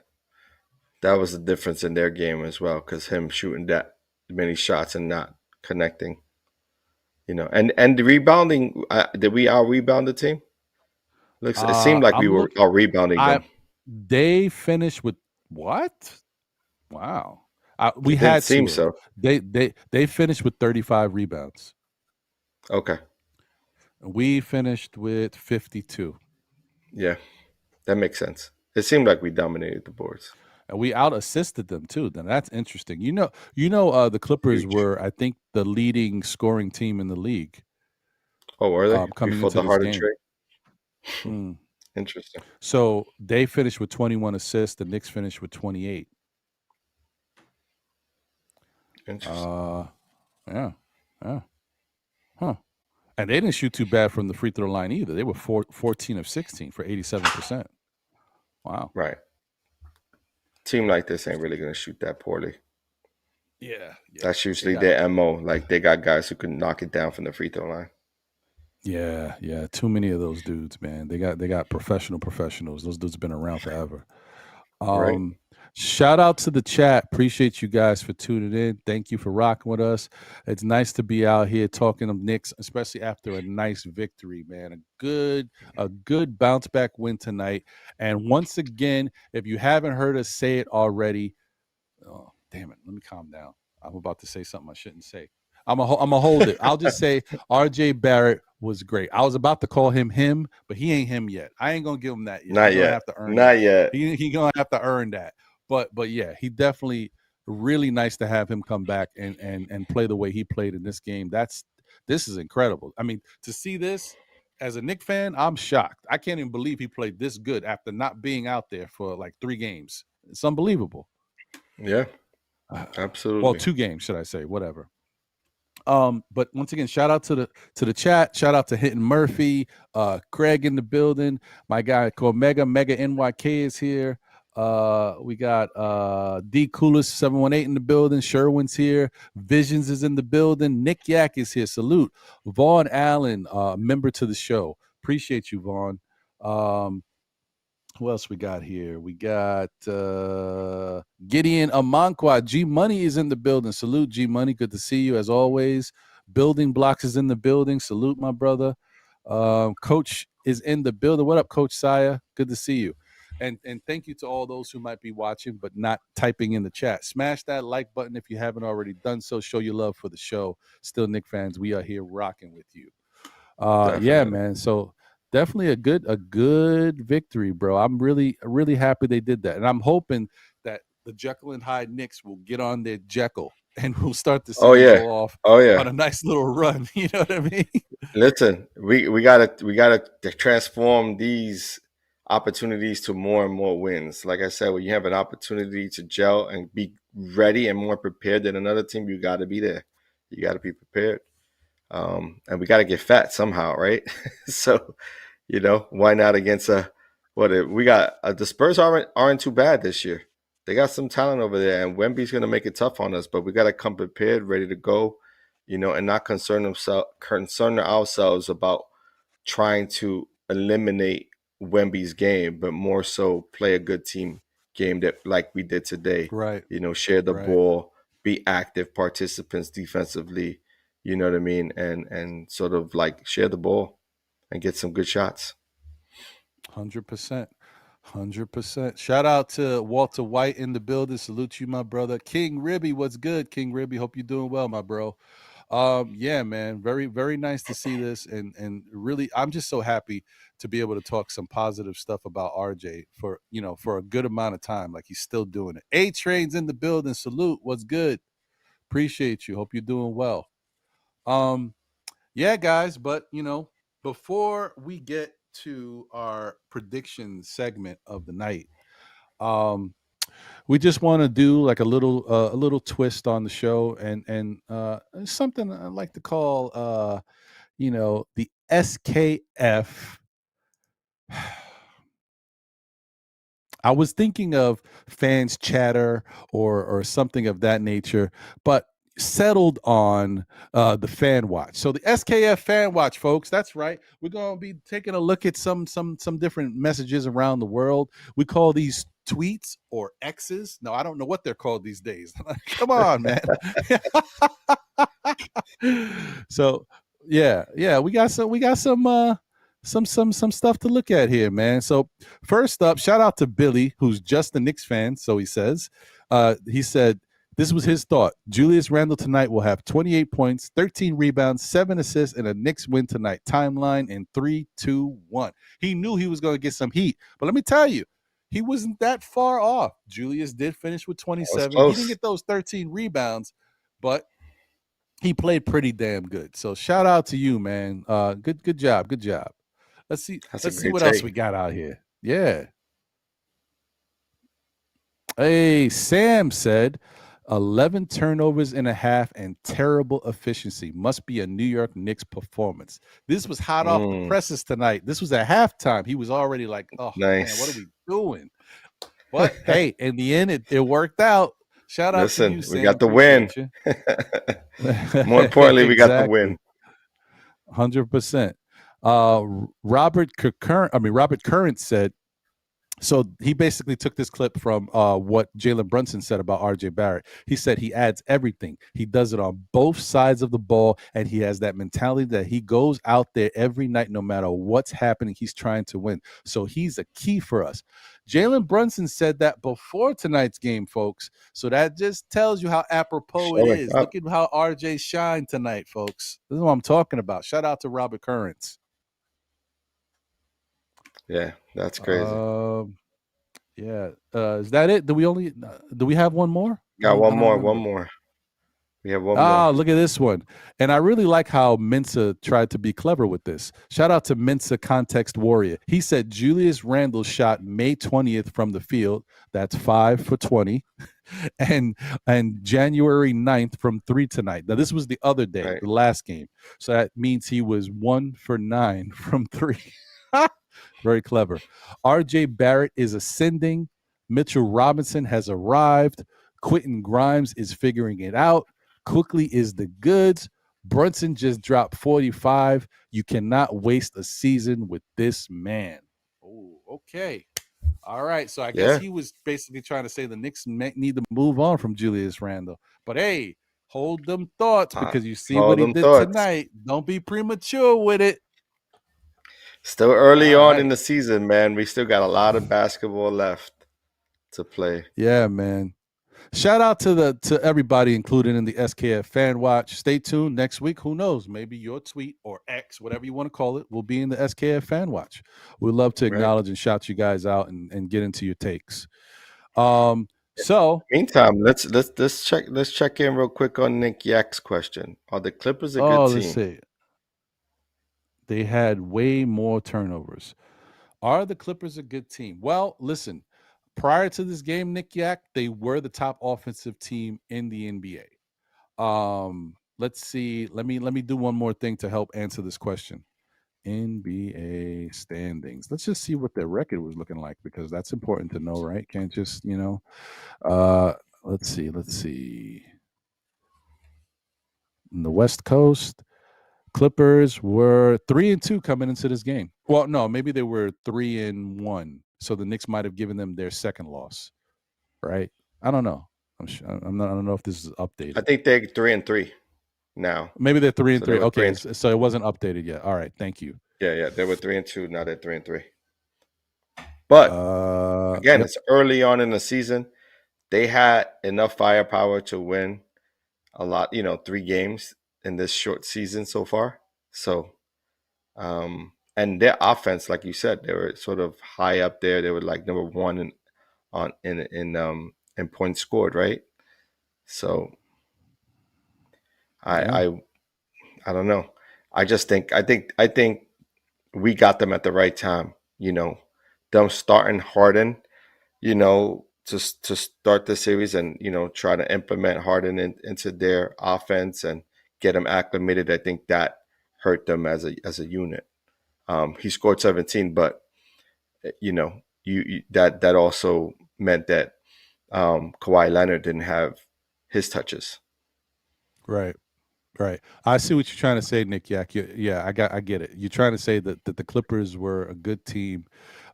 that was the difference in their game as well, because him shooting that many shots and not connecting. And the rebounding, did we out-rebound the team? It seemed like we were out-rebounding them. They finished with what? Wow. We had seem so. They finished with 35 rebounds. Okay. We finished with 52. Yeah, that makes sense. It seemed like we dominated the boards. And we out-assisted them too. Then that's interesting. The Clippers were, I think, the leading scoring team in the league. Oh, were they? Coming Before into the Harden game. trade? Interesting. So they finished with 21 assists. The Knicks finished with 28. Interesting. Yeah. Huh. And they didn't shoot too bad from the free throw line either. They were 14 of 16 for 87%. Wow. Right. Team like this ain't really going to shoot that poorly. Yeah. That's usually their MO. Like, they got guys who can knock it down from the free throw line. Yeah. Too many of those dudes, man. They got professionals. Those dudes have been around forever. Right. Shout out to the chat. Appreciate you guys for tuning in. Thank you for rocking with us. It's nice to be out here talking of Knicks, especially after a nice victory, man. A good bounce back win tonight. And once again, if you haven't heard us say it already, oh, damn it, let me calm down. I'm about to say something I shouldn't say. I'm gonna hold it. I'll just say RJ Barrett was great. I was about to call him, but he ain't him yet. I ain't gonna give him that yet. Not yet. Have to earn Not that. yet. He gonna have to earn that. But yeah, he definitely really nice to have him come back and play the way he played in this game. This is incredible. I mean, to see this as a Knicks fan, I'm shocked. I can't even believe he played this good after not being out there for like 3 games. It's unbelievable. Yeah, absolutely. Well, 2 games, should I say? Whatever. But once again, shout out to the chat. Shout out to Hitting Murphy, Craig in the building. My guy called Mega NYK is here. We got D Coolest 718 in the building. Sherwin's here. Visions is in the building. Nick Yak is here. Salute. Vaughn Allen, member to the show. Appreciate you, Vaughn. Who else we got here? We got Gideon Amankwa. G Money is in the building. Salute, G Money. Good to see you as always. Building Blocks is in the building. Salute, my brother. Coach is in the building. What up, Coach Saya? Good to see you. And thank you to all those who might be watching but not typing in the chat. Smash that like button if you haven't already done so. Show your love for the show. Still, Knicks fans, we are here rocking with you. Yeah, man. So definitely a good victory, bro. I'm really happy they did that, and I'm hoping that the Jekyll and Hyde Knicks will get on their Jekyll and we'll start to see go off on a nice little run. You know what I mean? Listen, we gotta transform these opportunities to more and more wins. Like I said, when you have an opportunity to gel and be ready and more prepared than another team, you got to be there. You got to be prepared. And we got to get fat somehow, right? So, why not against the Spurs aren't too bad this year. They got some talent over there, and Wemby's going to make it tough on us. But we got to come prepared, ready to go, and not concern ourselves about trying to eliminate Wemby's game, but more so play a good team game that like we did today. Right. Share the ball, be active participants defensively. You know what I mean? And sort of like share the ball and get some good shots. 100%. 100%. Shout out to Walter White in the building. Salute you, my brother. King Ribby, what's good? King Ribby, hope you're doing well, my bro. Yeah, man, very, very nice to see this. And really, I'm just so happy to be able to talk some positive stuff about RJ for a good amount of time. Like, he's still doing it. A-Train's in the building. Salute. What's good? Appreciate you. Hope you're doing well. Yeah, guys, but before we get to our prediction segment of the night, we just want to do like a little twist on the show and something I like to call the SKF. I was thinking of fans chatter or something of that nature, but settled on the fan watch. So the SKF fan watch, folks, that's right. We're going to be taking a look at some different messages around the world. We call these tweets or X's. No, I don't know what they're called these days. Come on, man. So yeah, we got some stuff to look at here, man. So first up, shout out to Billy, who's just a Knicks fan. So he says, he said, this was his thought. Julius Randle tonight will have 28 points, 13 rebounds, 7 assists, and a Knicks win tonight. Timeline in 3, 2, 1. He knew he was going to get some heat. But let me tell you, he wasn't that far off. Julius did finish with 27. He didn't get those 13 rebounds, but he played pretty damn good. So shout out to you, man. Good job. Good job. Let's see what else we got out here. Yeah. Hey, Sam said 11 turnovers and a half and terrible efficiency. Must be a New York Knicks performance. This was hot off the presses tonight. This was at halftime. He was already like, oh, nice. Man, what are we doing? But, hey, in the end, it worked out. Shout out to you, Sam. We got the win. More importantly, we got the win. 100%. Robert Current said, so he basically took this clip from what Jalen Brunson said about RJ Barrett. He said he adds everything. He does it on both sides of the ball, and he has that mentality that he goes out there every night, no matter what's happening, he's trying to win. So he's a key for us. Jalen Brunson said that before tonight's game, folks. So that just tells you how apropos it is. Look at how RJ shined tonight, folks. This is what I'm talking about. Shout out to Robert Currents. Yeah, that's crazy. Yeah. Is that it? Do we have one more? Got one more. We have one more. Ah, look at this one. And I really like how Mensa tried to be clever with this. Shout out to Mensa Context Warrior. He said Julius Randle shot May 20th from the field. That's 5 for 20. And January 9th from 3 tonight. Now, this was the other day, right, the last game. So that means he was 1 for 9 from 3. Very clever. RJ Barrett is ascending. Mitchell Robinson has arrived. Quentin Grimes is figuring it out. Quickly is the goods. Brunson just dropped 45. You cannot waste a season with this man. Oh, okay. All right. So I guess he was basically trying to say the Knicks need to move on from Julius Randle. But hey, hold them thoughts, because you see what he did tonight. Don't be premature with it. Still early on in the season, man. We still got a lot of basketball left to play. Yeah, man. Shout out to everybody included in the SKF fan watch. Stay tuned next week. Who knows? Maybe your tweet or X, whatever you want to call it, will be in the SKF fan watch. We'd love to acknowledge and shout you guys out and get into your takes. So meantime, let's check in real quick on Nick Yak's question. Are the Clippers a good team? Let's see. They had way more turnovers. Are the Clippers a good team? Well, listen, prior to this game, Nick Yak, they were the top offensive team in the NBA. Let's see. Let me do one more thing to help answer this question. NBA standings. Let's just see what their record was looking like, because that's important to know, right? Can't just, let's see. In the West Coast, Clippers were 3-2 coming into this game. Well, no, maybe they were 3-1. So the Knicks might have given them their second loss, right? I don't know. I don't know if this is updated. I think they're 3-3 now. Maybe they're 3-3. So okay, so it wasn't updated yet. All right, thank you. Yeah, they were 3-2. Now they're 3-3. But again, It's early on in the season. They had enough firepower to win a lot. 3 games in this short season so far. So, and their offense, like you said, they were sort of high up there. They were like number 1 in points scored, right? So, I don't know. I think we got them at the right time. Them starting Harden, to start the series and try to implement Harden into their offense and get them acclimated. I think that hurt them as a unit. He scored 17, but that also meant that Kawhi Leonard didn't have his touches. Right. I see what you're trying to say, Nick Yak. Yeah, I get it. You're trying to say that the Clippers were a good team,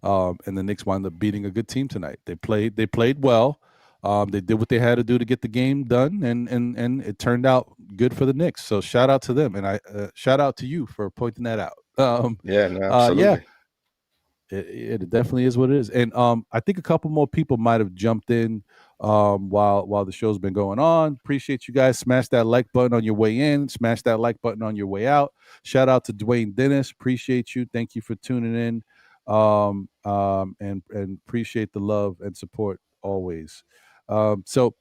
and the Knicks wound up beating a good team tonight. They played well. They did what they had to do to get the game done, and it turned out good for the Knicks. So shout out to them, and I shout out to you for pointing that out. Absolutely. It definitely is what it is. And I think a couple more people might have jumped in while the show's been going on. Appreciate you guys. Smash that like button on your way in. Smash that like button on your way out. Shout out to Dwayne Dennis. Appreciate you. Thank you for tuning in. And appreciate the love and support always. So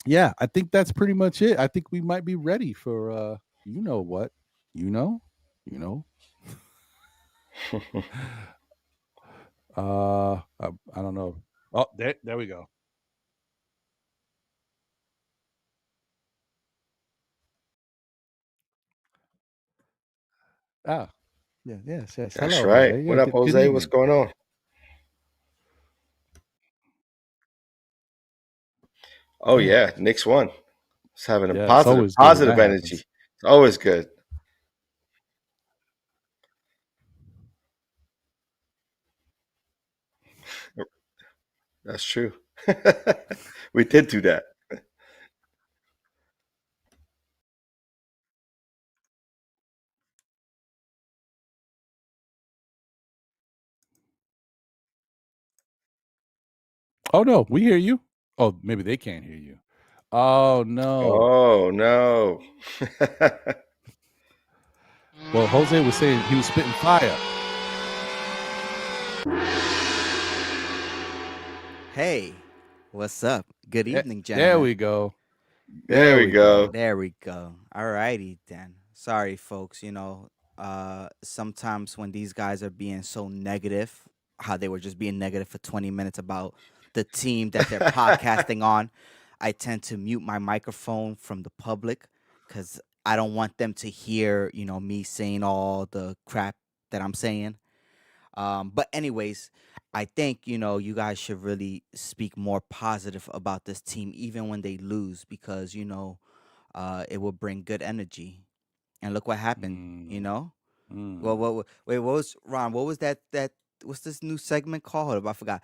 yeah, I think that's pretty much it. I think we might be ready for you know what? You know? I don't know. Oh, there we go. Ah, yes. That's Hello, right. Jose. Yeah, What up, good Jose? What's evening. going on? Oh yeah, Knicks won. It's having a Yeah, it's always good when positive that energy. happens. It's always good. That's true. We did do that. Oh no, we hear you. Oh, maybe they can't hear you. Oh no. Oh no. Well, Jose was saying he was spitting fire. Hey, what's up? Good evening, There gentlemen. we go. There we go. There we go. Alrighty then. Sorry, folks. Sometimes when these guys are being so negative, how they were just being negative for 20 minutes about the team that they're podcasting on, I tend to mute my microphone from the public because I don't want them to hear, me saying all the crap that I'm saying. But anyways, I think you guys should really speak more positive about this team, even when they lose, because it will bring good energy. And look what happened. Wait, what was Ron? What was that? What's this new segment called? I forgot.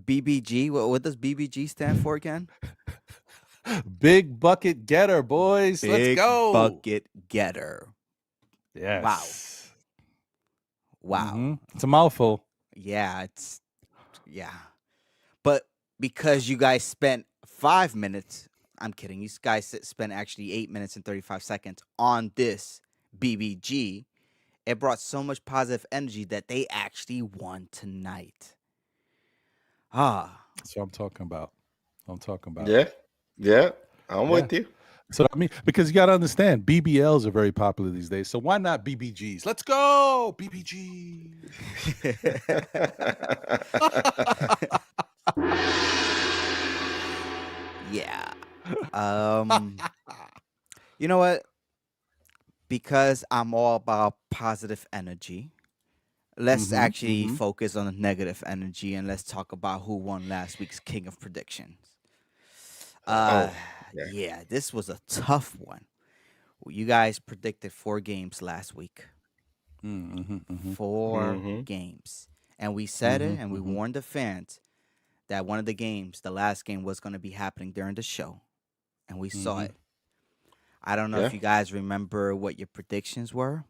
BBG. What does BBG stand for again? Big bucket getter, boys. Let's go. Bucket getter. Yes. Wow. Mm-hmm. It's a mouthful. Yeah, yeah. But because you guys spent 5 minutes, I'm kidding. You guys spent actually 8 minutes and 35 seconds on this BBG. It brought so much positive energy that they actually won tonight. That's what I'm talking about. Yeah. I'm with you. So I mean, because you got to understand, BBLs are very popular these days. So why not BBGs? Let's go, BBGs. Yeah. You know what? Because I'm all about positive energy, let's actually focus on the negative energy and let's talk about who won last week's King of Predictions. Yeah, this was a tough one. You guys predicted 4 games last week. 4 games. And we said it and we warned the fans that one of the games, the last game, was going to be happening during the show. And we saw it. I don't know if you guys remember what your predictions were.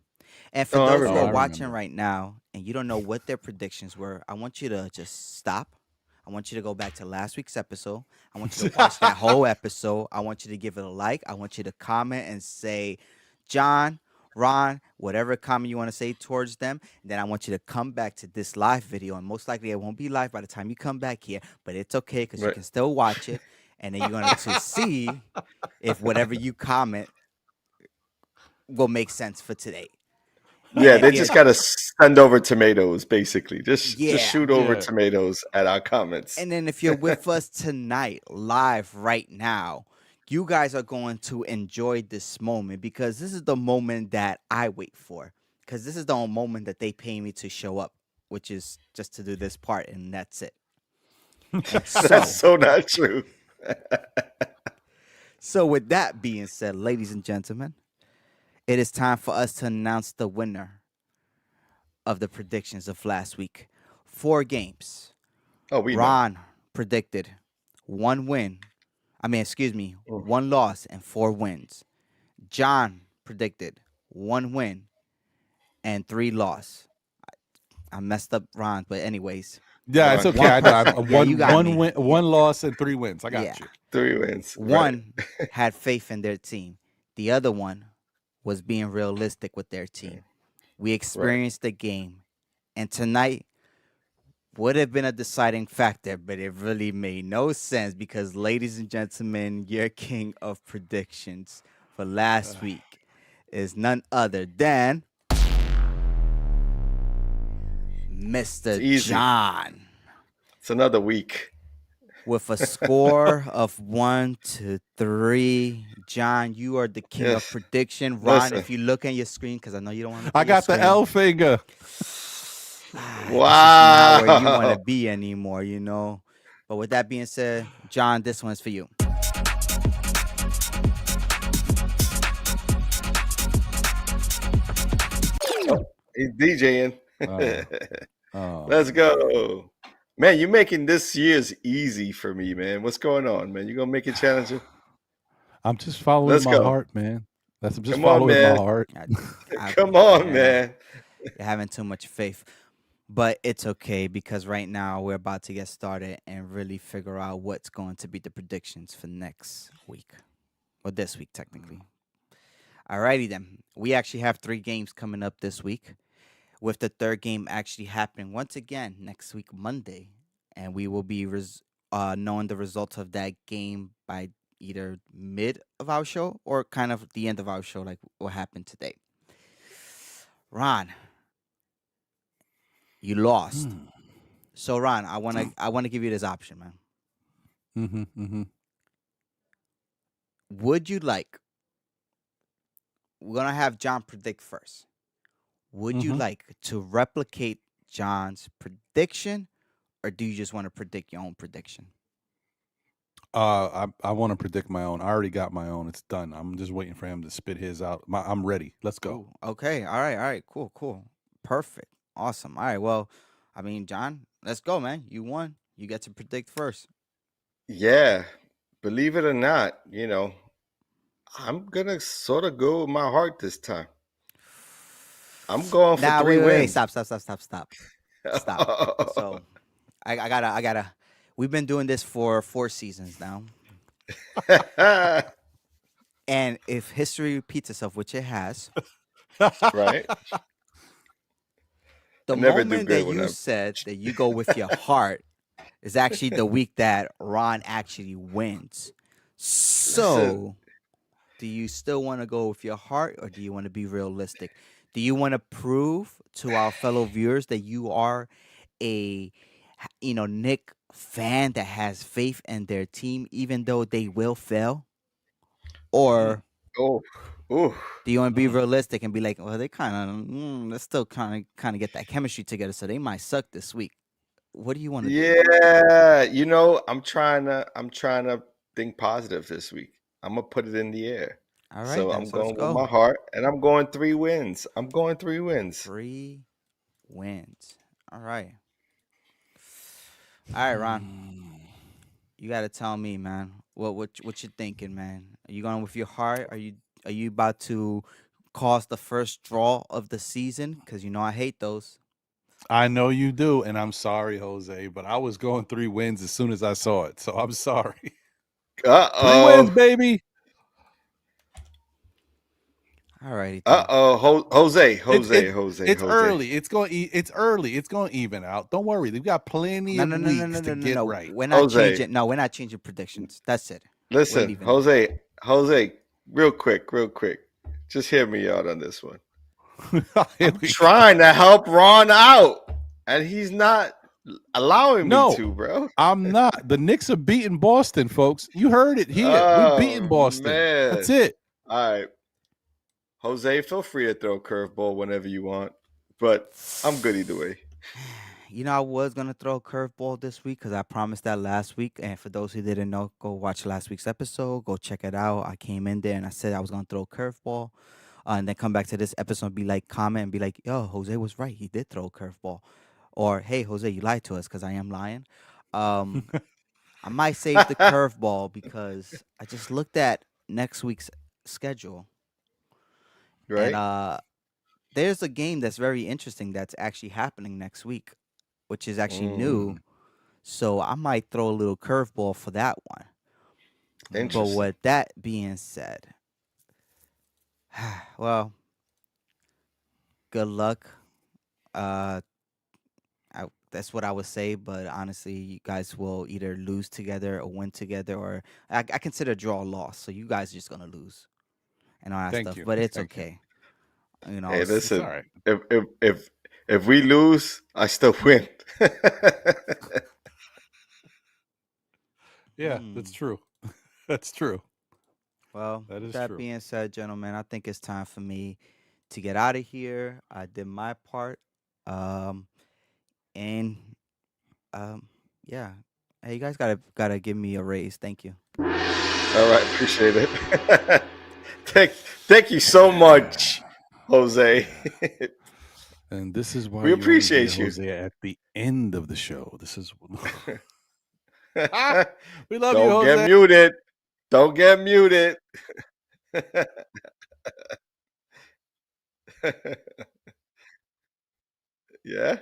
And for those who are watching right now and you don't know what their predictions were, I want you to just stop. I want you to go back to last week's episode. I want you to watch that whole episode. I want you to give it a like. I want you to comment and say, John, Ron, whatever comment you want to say towards them. And then I want you to come back to this live video. And most likely it won't be live by the time you come back here. But it's okay because you can still watch it. And then you're going to see if whatever you comment will make sense for today. Yeah, they just got to send over tomatoes, basically. Just shoot over tomatoes at our comments. And then if you're with us tonight, live right now, you guys are going to enjoy this moment because this is the moment that I wait for. Because this is the moment that they pay me to show up, which is just to do this part, and that's it. That's so not true. So with that being said, ladies and gentlemen, it is time for us to announce the winner of the predictions of last week. 4 games. Ron predicted 1 win. 1 loss and 4 wins. John predicted 1 win and 3 loss. I messed up Ron, but anyways. Yeah, it's okay. I know. One loss and 3 wins. I got you. 3 wins. One had faith in their team. The other one was being realistic with their team. We experienced the game. And tonight would have been a deciding factor, but it really made no sense because, ladies and gentlemen, your king of predictions for last week is none other than Mr. John. It's another week. With a score of 1 to 3. John, you are the king of prediction. Ron, if you look at your screen, because I know you don't want to. I got the L finger. Wow. This is not where you want to be anymore, you know. But with that being said, John, this one's for you. He's DJing. Let's go. Man, you're making this year's easy for me, man. What's going on, man? You gonna make it challenging? I'm just following my heart, man. I'm just following my heart. Come on, man. You're having too much faith. But it's okay because right now we're about to get started and really figure out what's going to be the predictions for next week. Or this week, technically. Alrighty then. We actually have 3 games coming up this week, with the 3rd game actually happening once again next week, Monday. And we will be knowing the results of that game by either mid of our show or kind of the end of our show, like what happened today. Ron, you lost. So, Ron, I want to give you this option, man. Would you like... We're going to have John predict first. Would you like to replicate John's prediction, or do you just want to predict your own prediction? I want to predict my own. I already got my own. It's done. I'm just waiting for him to spit his out. I'm ready. Let's go. Ooh, okay. All right. Cool. Perfect. Awesome. All right. Well, John, let's go, man. You won. You get to predict first. Yeah. Believe it or not, I'm going to sort of go with my heart this time. I'm going for 3 wins. Wait. Stop. So I gotta, we've been doing this for 4 seasons now. And if history repeats itself, which it has. Right. The moment that you said that you go with your heart is actually the week that Ron actually wins. So Do you still want to go with your heart, or do you want to be realistic? Do you want to prove to our fellow viewers that you are a Nick fan that has faith in their team, even though they will fail? Or Oh, oh, do you want to be Mm. realistic and be like, well, they kind of let's still kind of get that chemistry together, so they might suck this week? What do you want to do? yeah. I'm trying to think positive this week. I'm gonna put it in the air. All right, So then. I'm So let's going with go. my heart, and I'm going 3 wins. I'm going 3 wins. 3 wins. All right. All right, Ron. You got to tell me, man. What you thinking, man? Are you going with your heart? Are you about to cause the first draw of the season? Because I hate those. I know you do, and I'm sorry, Jose, but I was going 3 wins as soon as I saw it, so I'm sorry. 3 wins, baby. All righty. Jose. It's early. It's early. It's going to even out. Don't worry. They've got plenty No, of no, no, no, weeks no, to no, get no. right. We're not Jose. changing. No, we're not changing predictions. That's it. Listen, leaving Jose, real quick. Just hear me out on this one. Here I'm we trying to help Ron out, and he's not allowing No. me to, bro. I'm not. The Knicks are beating Boston, folks. You heard it here. We're beating Boston. Man. That's it. All right. Jose, feel free to throw a curveball whenever you want, but I'm good either way. I was gonna throw a curveball this week because I promised that last week. And for those who didn't know, go watch last week's episode. Go check it out. I came in there and I said I was gonna throw a curveball, and then come back to this episode and be like, comment and be like, yo, Jose was right. He did throw a curveball, or hey, Jose, you lied to us, because I am lying. I might save the curveball because I just looked at next week's schedule, Right? and there's a game that's very interesting that's actually happening next week, which is actually new. So I might throw a little curveball for that one. But Interesting. with that being said, well, good luck. That's what I would say. But honestly, you guys will either lose together or win together, or I consider draw a loss. So you guys are just gonna lose and all that Thank stuff. you. But it's Thank you. okay. Hey, it's listen. all right. If we lose, I still win. Yeah, that's true. That's true. Well, That is with that true. being said, gentlemen, I think it's time for me to get out of here. I did my part. And yeah. Hey, you guys gotta give me a raise. Thank you. All right, appreciate it. Thank you so much, Jose. And this is why We you only appreciate hear you. Jose at the end of the show. This is we love you, Don't Jose. get muted. Don't get muted. Yeah.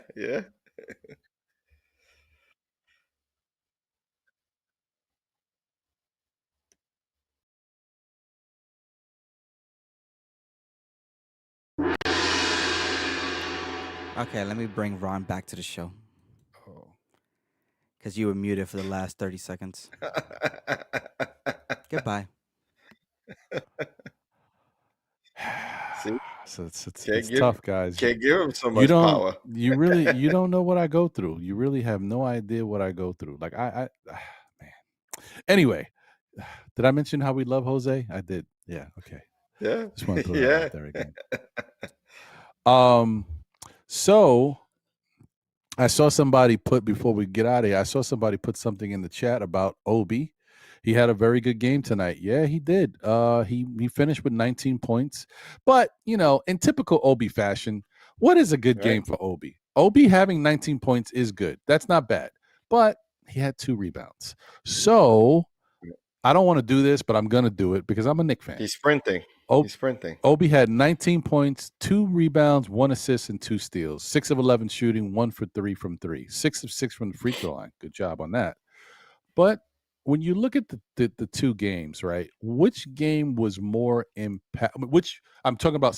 Okay, let me bring Ron back to the show Oh. because you were muted for the last 30 seconds. Goodbye. See? So it's Can't give tough, guys. Can't give him so You much don't power. you don't know what I go through. You really have no idea what I go through. Like I man. Anyway, did I mention how we love Jose? I did. Yeah, okay. Yeah. Just want to throw that out there again. So I saw somebody put, before we get out of here, I saw somebody put something in the chat about Obi. He had a very good game tonight. Yeah, he did. He finished with 19 points. But, in typical Obi fashion, what is a good game for Obi? Obi having 19 points is good. That's not bad. But he had 2 rebounds. So I don't want to do this, but I'm going to do it because I'm a Knicks fan. He's sprinting. Obi had 19 points, 2 rebounds, 1 assist, and 2 steals. 6 of 11 shooting, 1 for 3 from 3. 6 of 6 from the free throw line. Good job on that. But when you look at the 2 games, right, which game was more impact? Which I'm talking about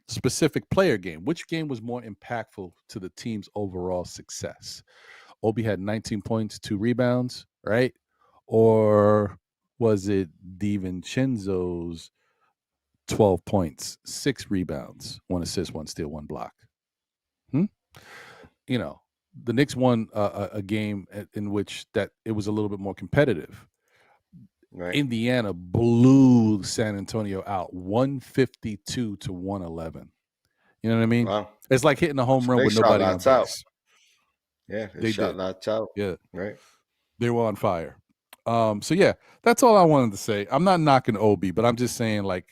specific player game. Which game was more impactful to the team's overall success? Obi had 19 points, 2 rebounds, right? Or was it DiVincenzo's 12 points, 6 rebounds, 1 assist, 1 steal, 1 block? You know, the Knicks won a game in which that it was a little bit more competitive. Right. Indiana blew San Antonio out 152 to 111. You know what I mean? Wow. It's like hitting a home run They with shot nobody on lights out. base. Yeah, They shot did. lights out. Yeah. Right. They were on fire. So yeah, that's all I wanted to say. I'm not knocking Obi, but I'm just saying, like,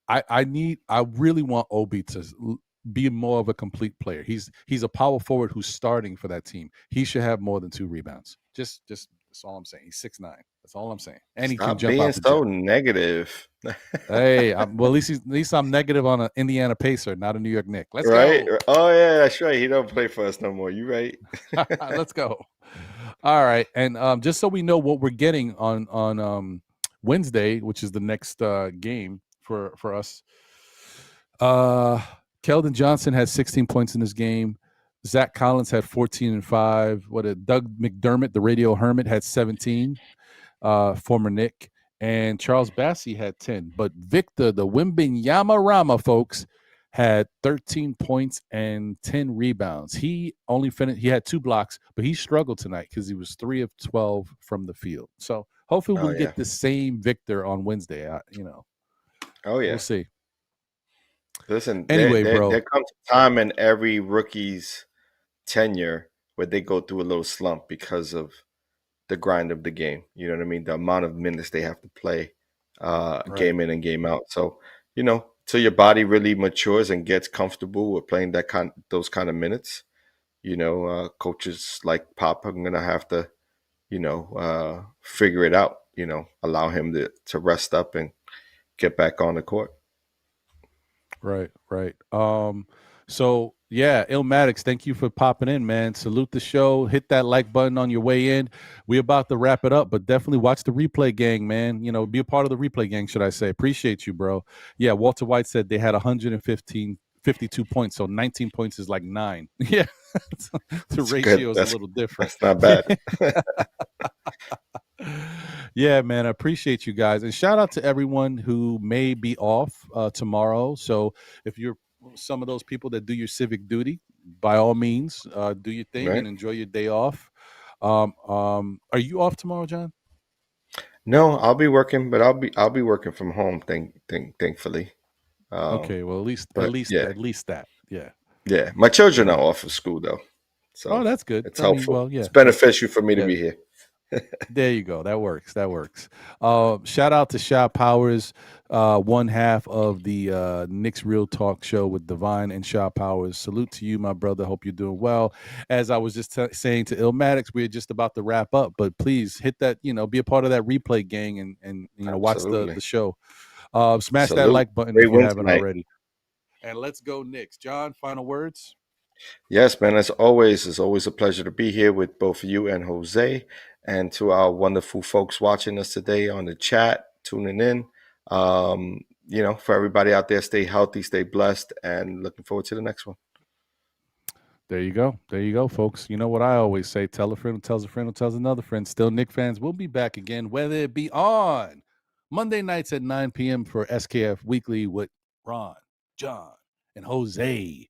I really want Obi to be more of a complete player. He's a power forward who's starting for that team. He should have more than 2 rebounds. Just that's all I'm saying. He's 6'9". That's all I'm saying. And he can Stop jump being out the so gym. negative. Hey, well, at least I'm negative on an Indiana Pacer, not a New York Knick. Let's right? go. Oh yeah, that's right. He don't play for us no more. You right? Let's go. All right, and just so we know what we're getting on Wednesday, which is the next game for us. Keldon Johnson has 16 points in this game. Zach Collins had 14 and 5. Doug McDermott, the radio hermit, had 17. Former Knick. And Charles Bassey had 10. But Victor, the Wembanyama Rama, folks, had 13 points and 10 rebounds. He only finished. He had 2 blocks, but he struggled tonight because he was 3 of 12 from the field. So hopefully we'll get the same Victor on Wednesday. Oh yeah, we'll see. Listen, anyway, bro, there comes a time in every rookie's tenure where they go through a little slump because of the grind of the game. You know what I mean? The amount of minutes they have to play, game in and game out. So, you know, till your body really matures and gets comfortable with playing those kind of minutes, you know, coaches like Pop are gonna have to, you know, figure it out. You know, allow him to rest up and get back on the court. Right. So yeah, Illmatic, thank you for popping in, man. Salute the show. Hit that like button on your way in. We're about to wrap it up, but definitely watch the replay gang, man. You know, be a part of the replay gang, should I say. Appreciate you, bro. Yeah, Walter White said they had 52 points, so 19 points is like 9. Yeah. The ratio is a little different. That's not bad. Yeah, man, I appreciate you guys. And shout out to everyone who may be off tomorrow. So if you're some of those people that do your civic duty, by all means, do your thing and enjoy your day off. Are you off tomorrow, John? No, I'll be working, but I'll be working from home. Thankfully. Okay, well at least that. Yeah. Yeah, my children are off of school though, so that's good. It's helpful. Well, yeah, it's beneficial for me to be here. There you go. That works. Shout out to Sha Powers, one half of the Knicks Real Talk show with Divine and Sha Powers. Salute to you, my brother. Hope you're doing well. As I was just saying to Illmatic, we're just about to wrap up, but please hit that, be a part of that replay gang and watch the show. Smash that like button if you haven't already. And let's go Knicks. John, final words? Yes, man. As always, it's always a pleasure to be here with both you and Jose, and to our wonderful folks watching us today on the chat, tuning in. For everybody out there, stay healthy, stay blessed, and looking forward to the next one. There you go, folks. You know what I always say, tell a friend who tells a friend who tells another friend. Still Knick fans, we'll be back again, whether it be on Monday nights at 9 p.m. for SKF Weekly with Ron, John, and Jose.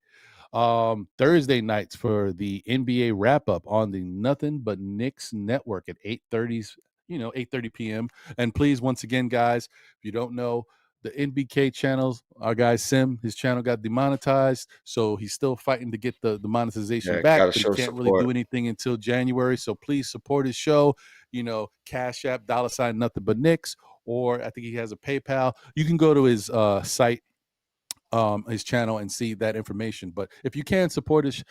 Thursday nights for the NBA wrap-up on the NothinButKnicks network at 8:30 p.m. And please, once again, guys, if you don't know, the NBK channels, our guy Sim, his channel got demonetized, so he's still fighting to get the monetization back, but he can't really do anything until January. So please support his show. Cash App, $ NothinButKnicks, or I think he has a PayPal. You can go to his site, his channel, and see that information. But if you can support his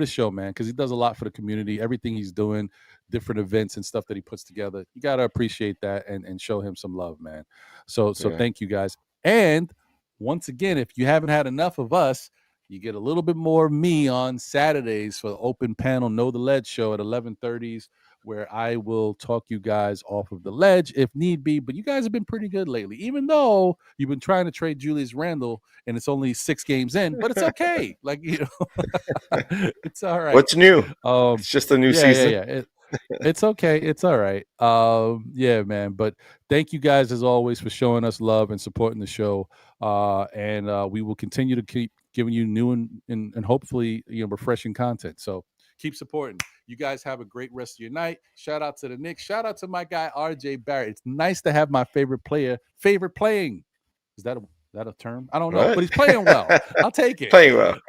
show, man, because he does a lot for the community. Everything he's doing, different events and stuff that he puts together, you got to appreciate that and show him some love, man. So thank you guys. And once again, if you haven't had enough of us, you get a little bit more of me on Saturdays for the open panel Know the Ledge show at 11:30s, where I will talk you guys off of the ledge if need be. But you guys have been pretty good lately, even though you've been trying to trade Julius Randle and it's only 6 games in, but it's okay. It's all right. What's new? It's just a new season. Yeah. It's okay. It's all right. Yeah, man. But thank you guys as always for showing us love and supporting the show. And we will continue to keep giving you new and hopefully refreshing content. So keep supporting. You guys have a great rest of your night. Shout out to the Knicks. Shout out to my guy RJ Barrett. It's nice to have my favorite player playing. Is that a term? I don't know, What? but he's playing well. I'll take it. Playing well.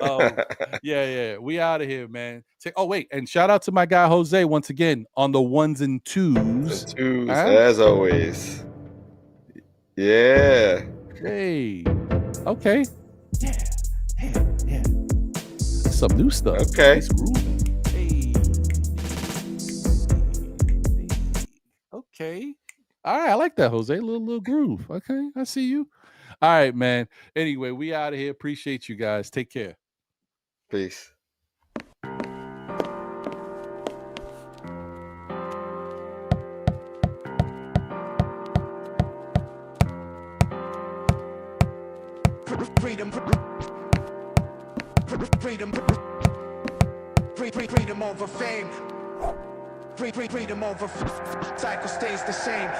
Yeah. We out of here, man. Oh, wait. And shout out to my guy Jose once again on the ones and twos. As always. Yeah. Hey. Okay. Yeah. Some new stuff. Okay. Nice groove. Hey. Okay. All right. I like that, Jose. Little groove. Okay. I see you. All right, man. Anyway, we out of here. Appreciate you guys. Take care. Peace. Freedom over fame. Freedom over cycle stays the same.